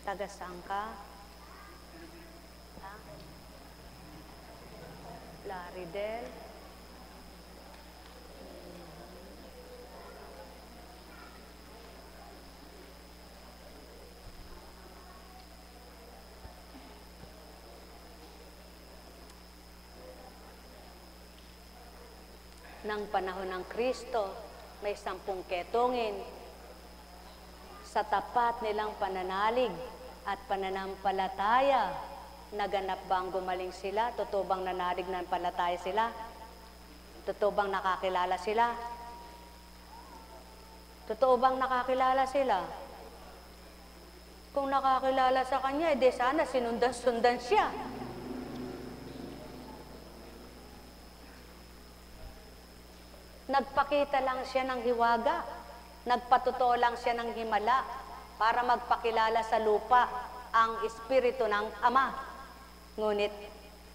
Taga saan ka? Laridel? Nang panahon ng Kristo, may 10 ketongin. Sa tapat nilang pananalig at pananampalataya, naganap bang gumaling sila? Totoo bang nanalig ng palataya sila? Totoo bang nakakilala sila? Totoo bang nakakilala sila? Kung nakakilala sa Kanya, edi sana sinundan-sundan siya. Nagpakita lang siya ng hiwaga, nagpatotoo lang siya ng himala para magpakilala sa lupa ang Espiritu ng Ama. Ngunit,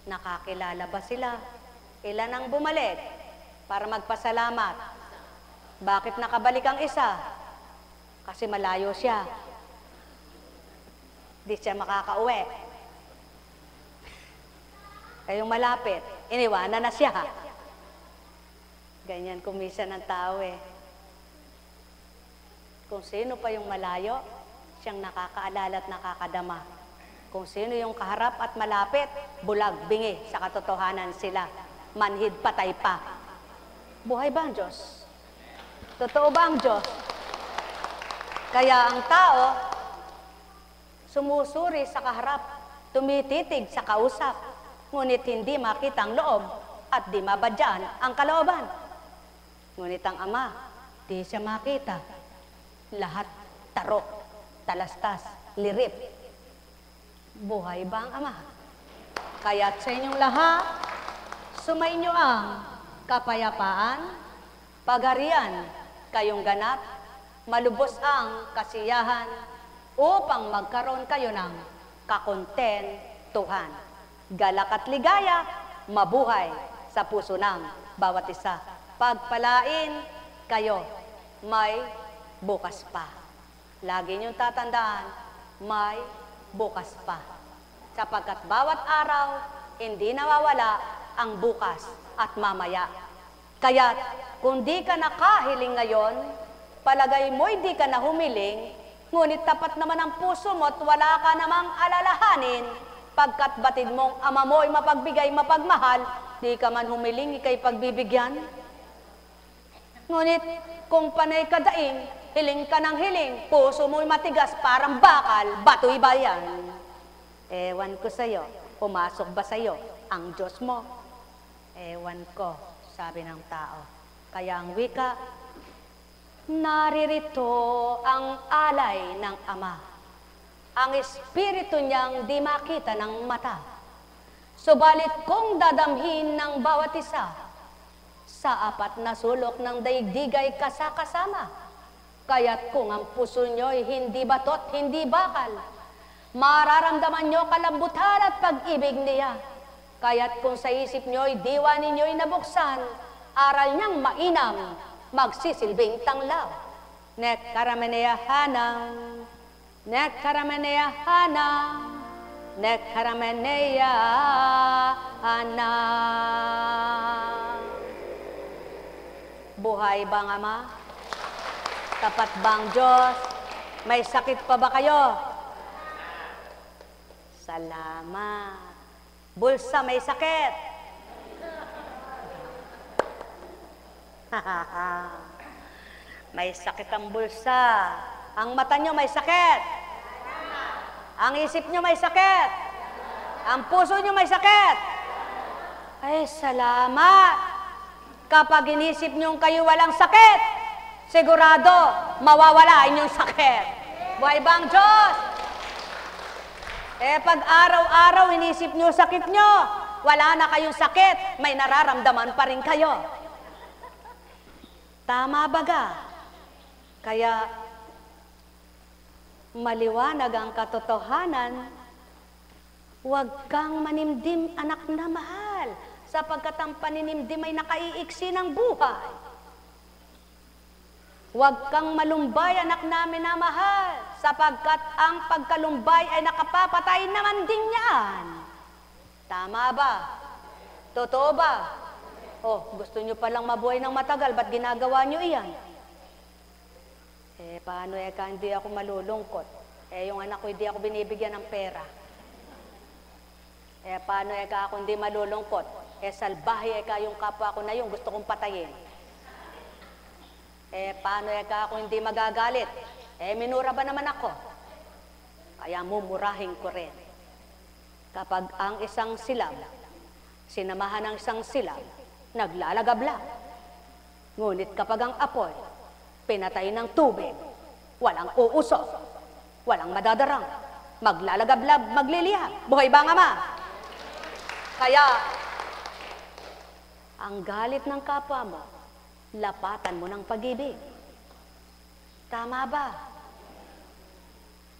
nakakilala ba sila? Ilan ang bumalik para magpasalamat? Bakit nakabalik ang isa? Kasi malayo siya. Di siya makakauwi. Kayong malapit, iniwanan na siya. Ganyan kumisa ng tao eh. Kung sino pa yung malayo, siyang nakakaalala at nakakadama. Kung sino yung kaharap at malapit, bulag, bingi, sa katotohanan sila. Manhid, patay pa. Buhay ba ang Diyos? Totoo ba ang Diyos? Kaya ang tao, sumusuri sa kaharap, tumititig sa kausap, ngunit hindi makita ang loob at di mabadyan ang kalooban. Ngunit ang Ama, di siya makita. Lahat tarok, talastas, lirip. Buhay ba ang Ama? Kaya't sa inyong lahat, sumainyo ang kapayapaan, pagarian, kayong ganap, malubos ang kasiyahan, upang magkaroon kayo ng kakontentuhan. Galak at ligaya, mabuhay sa puso ng bawat isa. Pagpalain kayo, may bukas pa. Lagi niyong tatandaan, may bukas pa. Sapagkat bawat araw, hindi nawawala ang bukas at mamaya. Kaya kung di ka nakahiling ngayon, palagay mo'y di ka na humiling, ngunit tapat naman ang puso mo at wala ka namang alalahanin, pagkat batid mong Ama mo'y mapagbigay, mapagmahal, di ka man humiling, ika'y pagbibigyan. Ngunit kung panay ka daing, hiling ka ng hiling, puso mo'y matigas, parang bakal, bato'y bayan. Ewan ko sa'yo, pumasok ba sa'yo ang Diyos mo? Ewan ko, sabi ng tao. Kaya ang wika, naririto ang alay ng Ama. Ang Espiritu niyang di makita ng mata. Subalit kung dadamhin ng bawat isa, sa apat na sulok ng daigdigay kasakasama. Kaya't kung ang puso nyo'y hindi batot, hindi bakal, mararamdaman nyo kalambutan at pag-ibig niya. Kaya't kung sa isip nyo'y diwa ninyo'y nabuksan, aral niyang mainam, magsisilbing tanglaw. Nek karameneya hanang, nek karameneya hanang, nek karameneya hanang. Buhay bang Ama? Tapat bang Diyos? May sakit pa ba kayo? Salamat. Bulsa may sakit. May sakit ang bulsa. Ang mata nyo may sakit. Ang isip nyo may sakit. Ang puso nyo may sakit. Ay, salamat. Kapag inisip nyo kayo walang sakit, sigurado mawawala inyong sakit. Buhay ba ang Diyos? Pag araw-araw inisip nyo sakit nyo, wala na kayong sakit, may nararamdaman pa rin kayo. Tama baga? Kaya maliwanag ang katotohanan, huwag kang manimdim, anak na mahal, sapagkat ang paninimdim ay nakaiiksi ng buhay. Huwag kang malumbay, anak namin na mahal, sapagkat ang pagkalumbay ay nakapapatay naman din yan. Tama ba? Totoo ba? Oh, gusto nyo palang mabuhay ng matagal, ba't ginagawa nyo iyan? Paano hindi ako malulungkot? Yung anak ko hindi ako binibigyan ng pera. Paano ako hindi malulungkot? Salbahe yung kapwa ko na yung gusto kong patayin. Paano ako hindi magagalit? Minura ba naman ako? Kaya mumurahin ko rin. Kapag ang isang silab, sinamahan ng isang silab, naglalagabla. Ngunit kapag ang apoy, pinatay ng tubig, walang uusok, walang madadarang, maglalagablab, magliliyab. Buhay ba ang Ama? Kaya, ang galit ng kapwa mo, lapatan mo ng pag-ibig. Tama ba?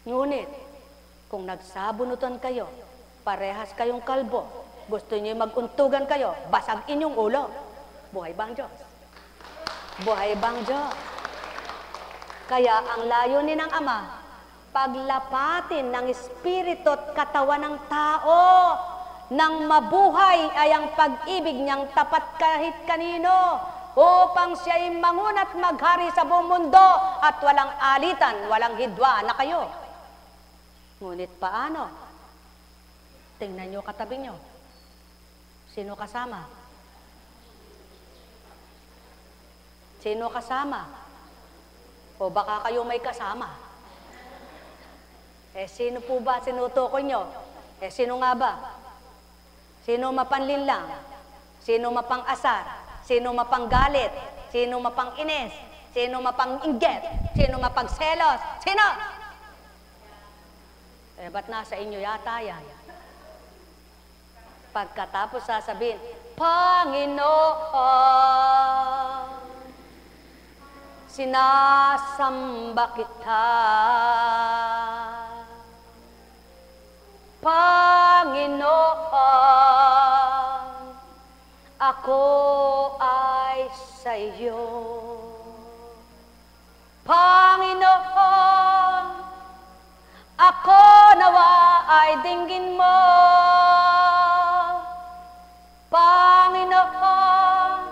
Ngunit, kung nagsabunutan kayo, parehas kayong kalbo, gusto niyo maguntugan kayo, basag inyong ulo. Buhay ba ang Diyos? Buhay ba ang Diyos? Kaya ang layunin ng Ama, paglapatin ng espiritu at katawan ng tao, nang mabuhay ay ang pag-ibig niyang tapat kahit kanino, upang siya'y mangunat maghari sa buong mundo at walang alitan, walang hidwa na kayo. Ngunit paano? Tingnan nyo katabi nyo. Sino kasama? Sino kasama? O baka kayo may kasama? Sino po ba sinutukoy nyo? Sino nga ba? Sino mapanlinlang? Sino mapang-asar? Sino mapanggalit? Sino mapang-inis? Sino mapang-inggit? Sino mapagselos? Sino? Ba't nasa inyo yata yan? Pagkatapos sasabihin, Panginoon, sinasamba kita. Panginoon, ako ay sa iyo. Panginoon, ako nawa ay dinggin mo. Panginoon,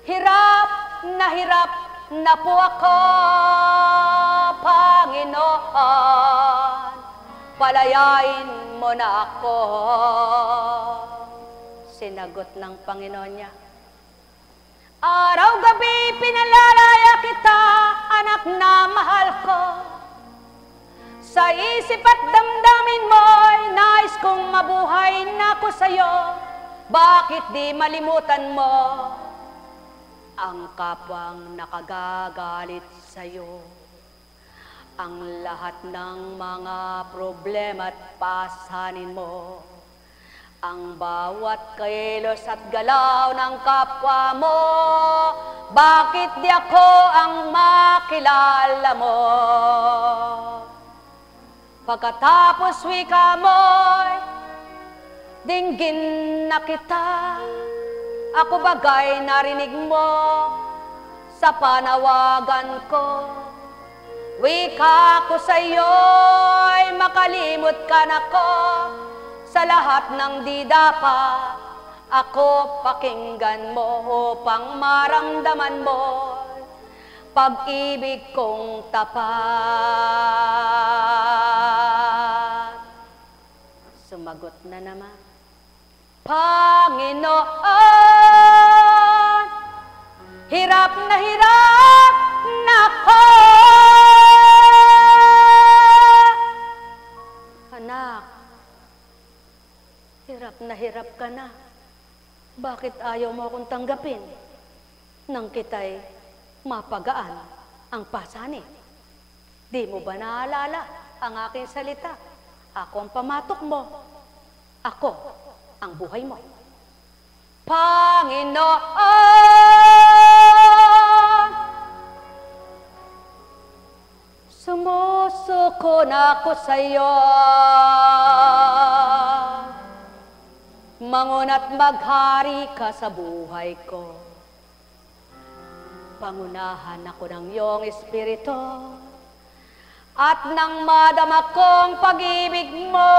hirap na po ako. Panginoon, palayain mo na ako. Sinagot ng Panginoon niya, araw-gabi pinalalaya kita, anak na mahal ko. Sa isip at damdamin mo'y nais kong mabuhay na ko sa'yo. Bakit di malimutan mo ang kapwang nakagagalit sa'yo? Ang lahat ng mga problema at pasanin mo, ang bawat kilos at galaw ng kapwa mo, bakit di ako ang makilala mo? Pagkatapos wika mo'y dinggin na kita, ako bagay narinig mo sa panawagan ko. Wika ko sa'yo'y makalimot ka na ko, sa lahat ng di dapat ako pakinggan mo upang maramdaman mo pag-ibig kong tapat. Sumagot na naman, Panginoon, hirap na ako. Anak, hirap ka na. Bakit ayaw mo akong tanggapin nang kita'y mapagaan ang pasanin? Di mo ba naalala ang aking salita? Ako ang pamatok mo. Ako ang buhay mo. Panginoon, sumusuko na ako sa iyo. Manguna't maghari ka sa buhay ko. Pangunahan ako ng iyong espiritu at nang madama kong pag-ibig mo.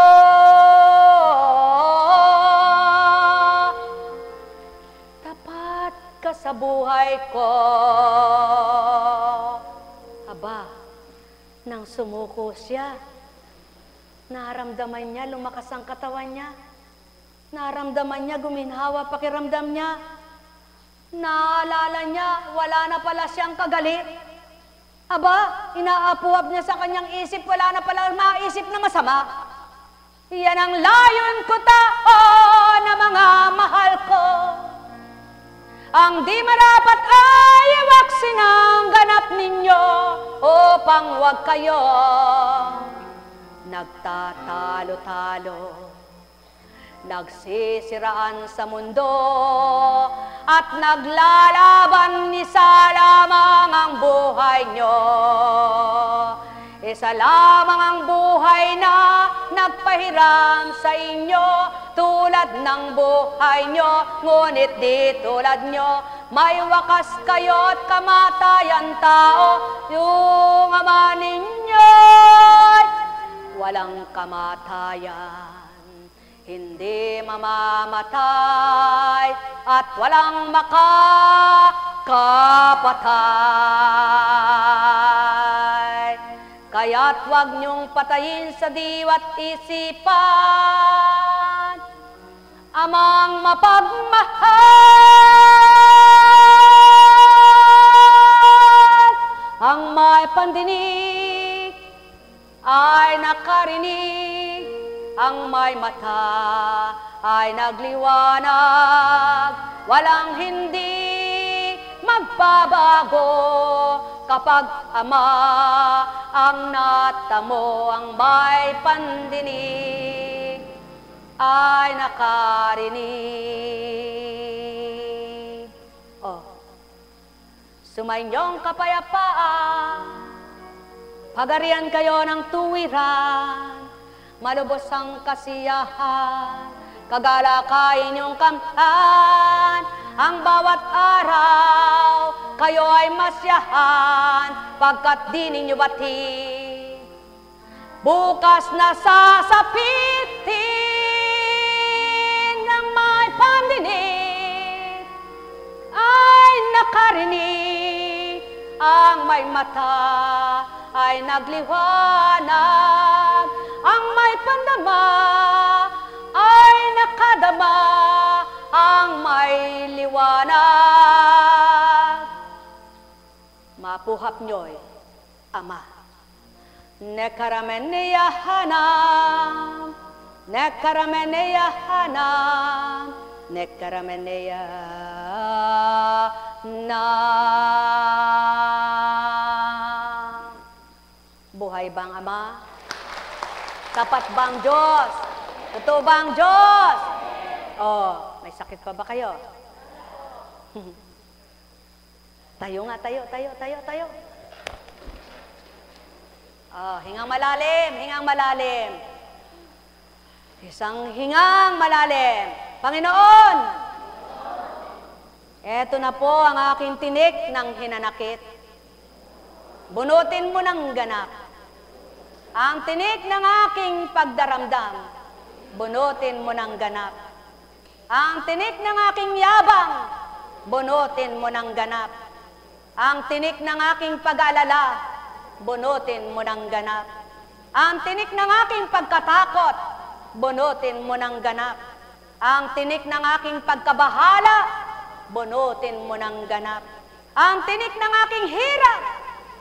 Tapat ka sa buhay ko. Aba, nang sumuko siya, naramdaman niya, lumakas ang katawan niya. Naramdaman niya, guminhawa pakiramdam niya. Naalala niya, wala na pala siyang kagalit. Aba, inaapuhab niya sa kanyang isip, wala na pala maisip na masama. Yan ang layon ko tao na mga mahal ko. Ang di marapat ay iwaksin ang ganap ninyo upang wag kayo nagtatalo-talo, nagsisiraan sa mundo at naglalaban, isa lamang ang buhay nyo. Isa lamang ang buhay na nagpahiram sa inyo, tulad ng buhay nyo, ngunit di tulad nyo. May wakas kayo at kamatayan tao, yung ama ninyo'y walang kamatayan. Hindi mamamatay at walang makakapatay. Kaya Kaya't huwag niyong patayin sa diwa't isipan amang mapagmahal. Ang may pandinig ay nakarinig, ang may mata ay nagliwanag. Walang hindi magbabago kapag Ama ang natamo. Ang may pandinig ay nakarinig. Sumainyong kapayapaan, pagarian kayo ng tuwiran, malubos ang kasiyahan, kagalakain yung kamtan. Ang bawat araw, kayo ay masyahan, pagkat di ninyo bati. Bukas na sasapitin ng may pandinig, ay nakarinig, ang may mata ay nagliwanag, ang may pandama ay nakadama, ang may liwanag. Mapuhap nyo'y Ama. Nekarameneyahanam, nekarameneyahanam, nekarameneyahanam. Buhay bang Ama? Tapat bang Diyos? Totoo bang Diyos? May sakit pa ba kayo? Tayo nga, tayo. Hingang malalim, hingang malalim. Isang hingang malalim. Panginoon, eto na po ang aking tinik ng hinanakit. Bunutin mo ng ganap. Ang tinik ng aking pagdaramdam, bunutin mo ng ganap. Ang tinik ng aking yabang, bunutin mo ng ganap. Ang tinik ng aking pag-alala, bunutin mo ng ganap. Ang tinik ng aking pagkatakot, bunutin mo ng ganap. Ang tinik ng aking pagkabahala, bunutin mo ng ganap. Ang tinik ng aking hirap,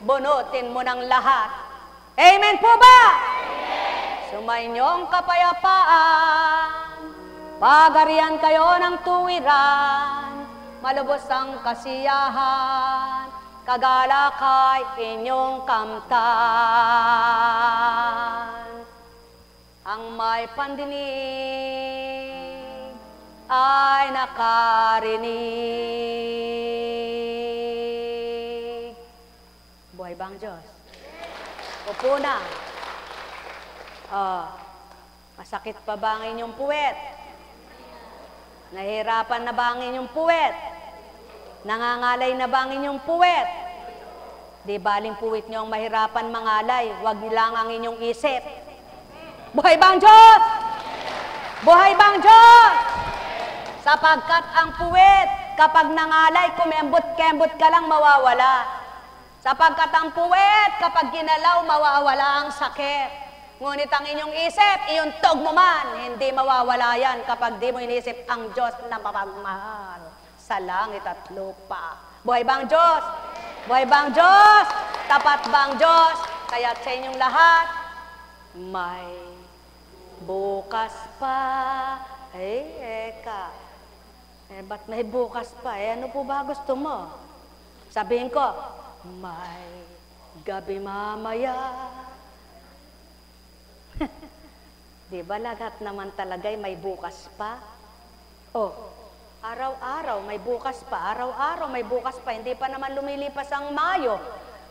bunutin mo ng lahat. Amen po ba? Amen. Sumainyong kapayapaan, pagarian kayo ng tuwiran, malubos ang kasiyahan, kagalakay inyong kamtan. Ang may pandinig ay nakarinig. Buhay bang Diyos? Upo na. Masakit pa ba ang inyong puwet? Nahirapan na ba ang inyong puwet? Nangangalay na ba ang inyong puwet? Di baling puwit nyo ang mahirapan mangalay, wag lang ang inyong isip. Buhay bang Diyos? Buhay bang Diyos? Sapagkat ang puwet, kapag nangalay, kumembot-kembot ka lang, mawawala. Sapagkat ang puwet, kapag ginalaw, mawawala ang sakit. Ngunit ang inyong isip, iuntog mo man, hindi mawawala yan kapag di mo inisip ang Diyos na mapagmahal sa langit at lupa. Buhay bang Diyos? Buhay bang Diyos? Tapat bang Diyos? Kaya sa inyong lahat, may bukas pa. Eka. Ba't may bukas pa? Ano po ba gusto mo? Sabihin ko, may gabi mamaya. Di ba lahat naman talaga'y may bukas pa? Araw-araw may bukas pa, araw-araw may bukas pa, hindi pa naman lumilipas ang Mayo.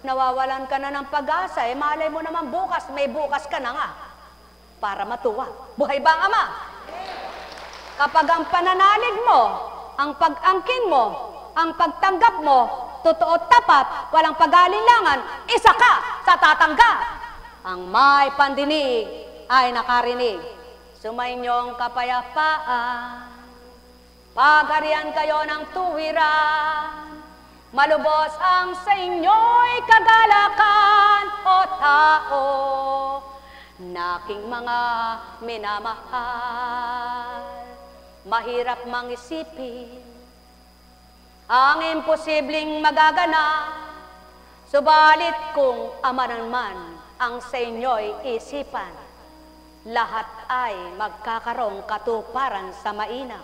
Nawawalan ka na ng pag-asa, malay mo naman bukas, may bukas ka na nga. Para matuwa. Buhay bang Ama? Kapag ang pananalig mo, ang pag-angkin mo, ang pagtanggap mo, totoo tapat, walang pag-alinlangan, isa ka sa tatanggap. Ang may pandinig ay nakarinig. Sumainyong kapayapaan, pagarian kayo ng tuwiran, Malubos ang sa inyo'y kagalakan o tao, naking mga minamahal. Mahirap mang isipin ang imposibleng magaganap, subalit kung ama naman ang sa inyo'y isipan, lahat ay magkakaroong katuparan sa mainam,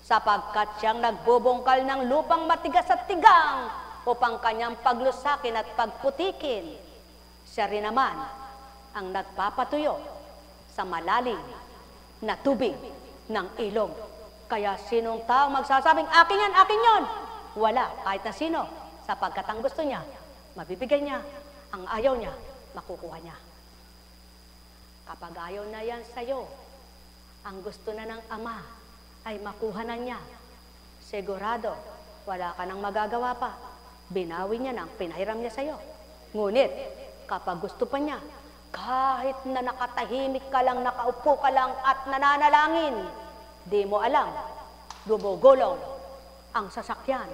sapagkat siyang nagbubungkal ng lupang matigas at tigang upang kanyang paglusakin at pagputikin. Siya rin naman ang nagpapatuyo sa malalim na tubig ng ilog. Kaya sinong taong magsasabing, akin yan, akin yon? Wala, kahit na sino, sapagkat ang gusto niya, mabibigay niya, ang ayaw niya, makukuha niya. Kapag ayaw na yan sa'yo, ang gusto na ng Ama ay makuha na niya. Sigurado, wala ka nang magagawa pa. Binawi niya na ang pinahiram niya sa'yo. Ngunit, kapag gusto pa niya, kahit na nakatahimik ka lang, nakaupo ka lang at nananalangin, di mo alam, gumugulong ang sasakyan.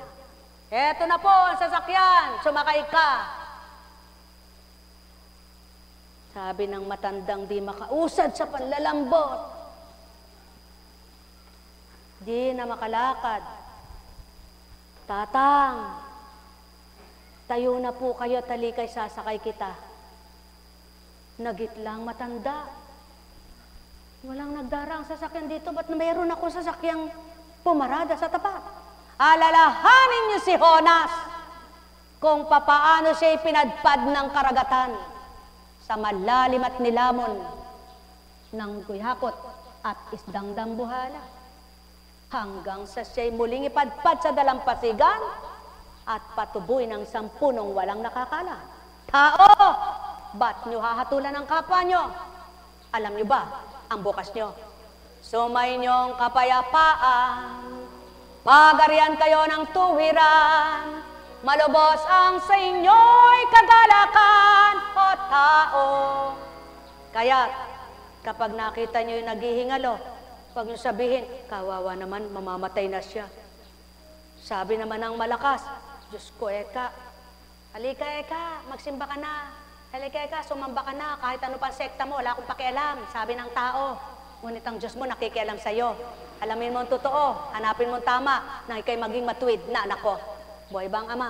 Eto na po ang sasakyan, sumakay ka. Sabi ng matandang di makausad sa panlalambot, di na makalakad. Tatang, tayo na po kayo, talikay sasakay kita. Nagitlang matanda. Walang nagdarang sasakyan dito, ba't mayroon ako sasakyang pumarada sa tapat? Alalahanin niyo si Jonas kung papaano siya ipinadpad ng karagatan sa malalim at nilamon ng guyakot at isdang dambuhala, hanggang sa siya'y muling ipadpad sa dalampasigan at patuboy ng sampunong walang nakakala. Tao, ba't nyo hahatulan ang kapwa nyo? Alam nyo ba ang bukas nyo? Sumay nyong kapayapaan, pagarian kayo ng tuwiran, malubos ang sa inyo'y kagalakan o tao. Kaya kapag nakita nyo yung naghihingalo, huwag nyo sabihin, kawawa naman, mamamatay na siya. Sabi naman ng malakas, Diyos ko, Eka, halika Eka, magsimba ka na. Halika Eka, sumamba ka na, kahit ano pa sekta mo, wala akong pakialam, sabi ng tao. Ngunit ang Diyos mo nakikialam sa'yo. Alamin mo ang totoo, hanapin mo ang tama, na ikay maging matuwid na anak ko. Buhay ba ang Ama?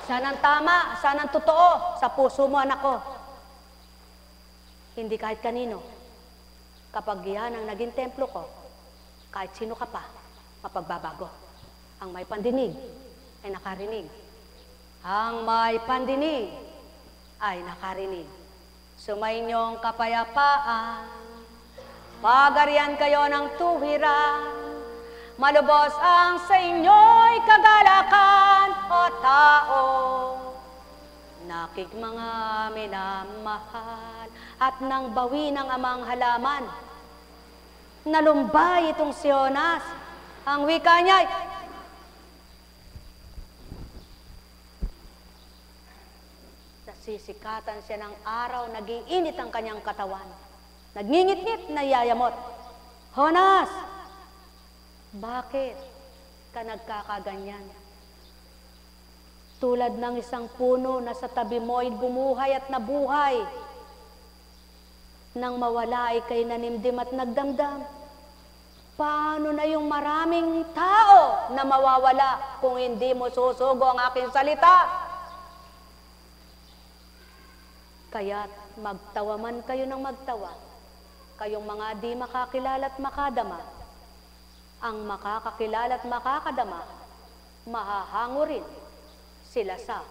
Sana ang tama, sana ang totoo sa puso mo, anak ko. Hindi kahit kanino. Kapag yan ang naging templo ko, kahit sino ka pa, mapagbabago. Ang may pandinig ay nakarinig. Ang may pandinig ay nakarinig. Sumayinyong kapayapaan, pagarian kayo ng tuwiran, malubos ang sa inyo'y kagalakan o tao. Nakik mga minamahal at nang bawi ng amang halaman. Nalumbay itong si Jonas. Ang wika niya, nasisikatan siya ng araw, nag-iinit ang kanyang katawan. Nagngingit-ngit, nayayamot. Jonas, bakit ka nagkakaganyan? Tulad ng isang puno na sa tabi mo'y gumuhay at nabuhay. Nang mawala ay kay nanimdim at nagdamdam. Paano na yung maraming tao na mawawala kung hindi mo susugo ang aking salita? Kaya't magtawa man kayo ng magtawa, kayong mga di makakilala at makadama. Ang makakakilala at makakadama, mahahango rin sila sa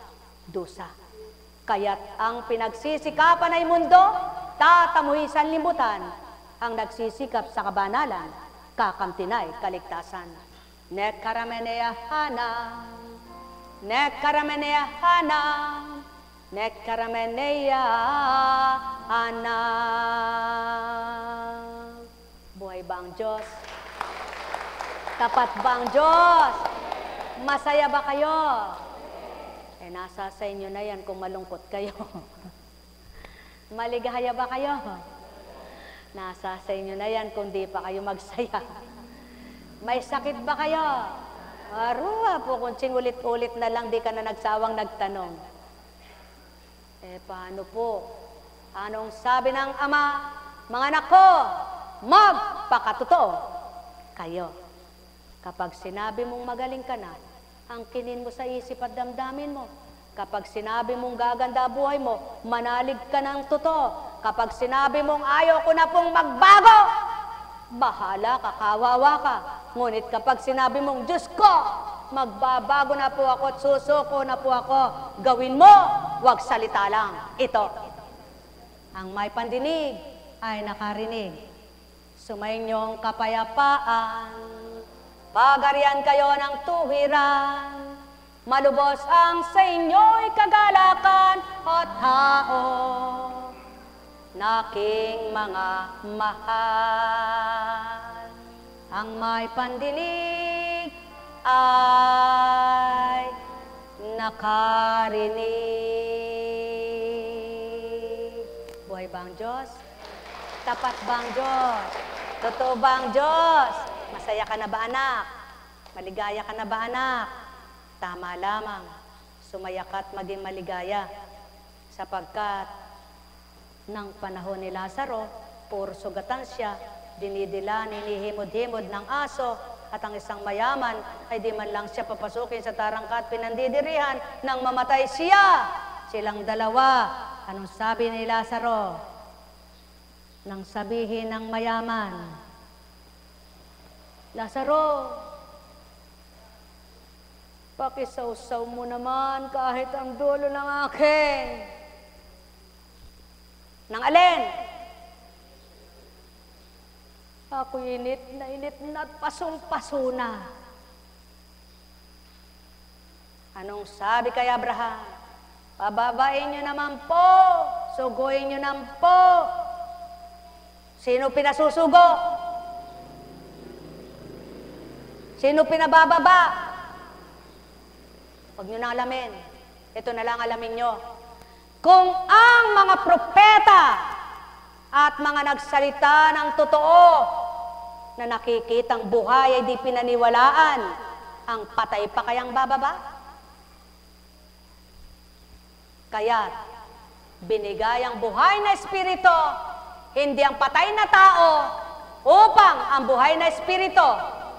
dusa. Kaya't ang pinagsisikapan ay mundo, tatamuhi sa limutan. Ang nagsisikap sa kabanalan, kakamtinay kaligtasan. Nekaramenea hanam, nekaramenea hanam, nekaramenea hanam. Buhay ba ang Diyos? Tapat ba ang Diyos? Masaya ba kayo? Nasa sa inyo na yan kung malungkot kayo. Maligaya ba kayo? Nasa sa inyo na yan kung di pa kayo magsaya. May sakit ba kayo? Arua po, kung ulit-ulit na lang, di ka na nagsawang nagtanong. Paano po? Anong sabi ng Ama? Mga anak ko, magpakatotoo kayo. Kapag sinabi mong magaling ka na, angkinin mo sa isip at damdamin mo. Kapag sinabi mong gaganda buhay mo, manalig ka ng totoo. Kapag sinabi mong ayaw ko na pong magbago, bahala ka, kawawa ka. Ngunit kapag sinabi mong, Diyos ko, magbabago na po ako at susuko na po ako, gawin mo, wag salita lang. Ito, ang may pandinig ay nakarinig. Sumainyong kapayapaan, pagarian kayo ng tuwiran, malubos ang sa inyo'y kagalakan o tao, naking mga mahal. Ang may pandinig ay nakarinig. Buhay ba ang Diyos? Tapat ba ang Diyos? Totoo ba ang Diyos? Masaya ka na ba, anak? Maligaya ka na ba, anak? Tama lamang, sumaya ka't maging maligaya, sapagkat ng panahon ni Lazaro, puro sugatan siya, dinidila, ninihimod-himod ng aso, at ang isang mayaman ay di man lang siya papasukin sa tarangka at pinandidirihan nang mamatay siya. Silang dalawa, anong sabi ni Lazaro? Nang sabihin ng mayaman, Lazaro, pakisaw-saw mo naman kahit ang dulo ng akin. Nang alin? Ako init na at pasong-paso na. Anong sabi kay Abraham? Pababain nyo naman po, suguin nyo naman po. Sino pinasusugo? Sino pinabababa? Huwag nyo na alamin. Ito na lang alamin nyo. Kung ang mga propeta at mga nagsalita ng totoo na nakikitang buhay ay di pinaniwalaan, ang patay pa kayang bababa? Kaya binigay ang buhay na espiritu, hindi ang patay na tao, upang ang buhay na espiritu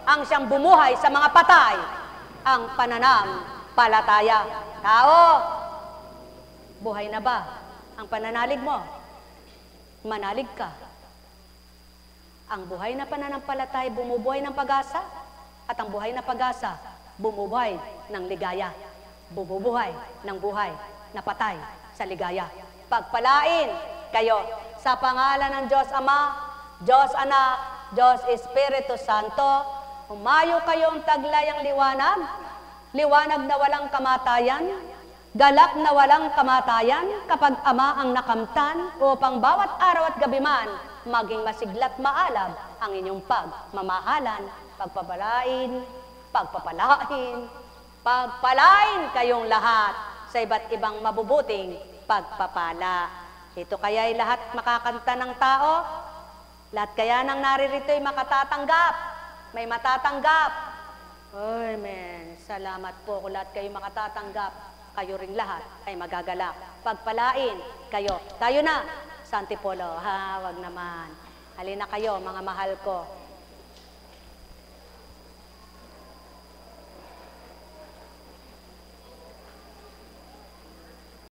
ang siyang bumuhay sa mga patay, ang pananampalataya. Tao, buhay na ba ang pananalig mo? Manalig ka. Ang buhay na pananampalataya bumubuhay ng pag-asa, at ang buhay na pag-asa bumubuhay ng ligaya. Bumubuhay ng buhay na patay sa ligaya. Pagpalain kayo sa pangalan ng Diyos Ama, Diyos Anak, Diyos Espiritu Santo. Humayo kayong taglayang liwanag, liwanag na walang kamatayan, galak na walang kamatayan, kapag Ama ang nakamtan, upang bawat araw at gabi man, maging masiglat maalab ang inyong pagmamahalan, pagpapalain, pagpalain kayong lahat sa iba't ibang mabubuting pagpapala. Ito kaya'y lahat makakanta ng tao, lahat kaya nang naririto'y makatatanggap, may matatanggap. Amen. Salamat po kung lahat kayo makatatanggap, kayo ring lahat ay magagalak. Pagpalain kayo. Tayo na, Santipolo. Wag naman. Halina kayo, mga mahal ko.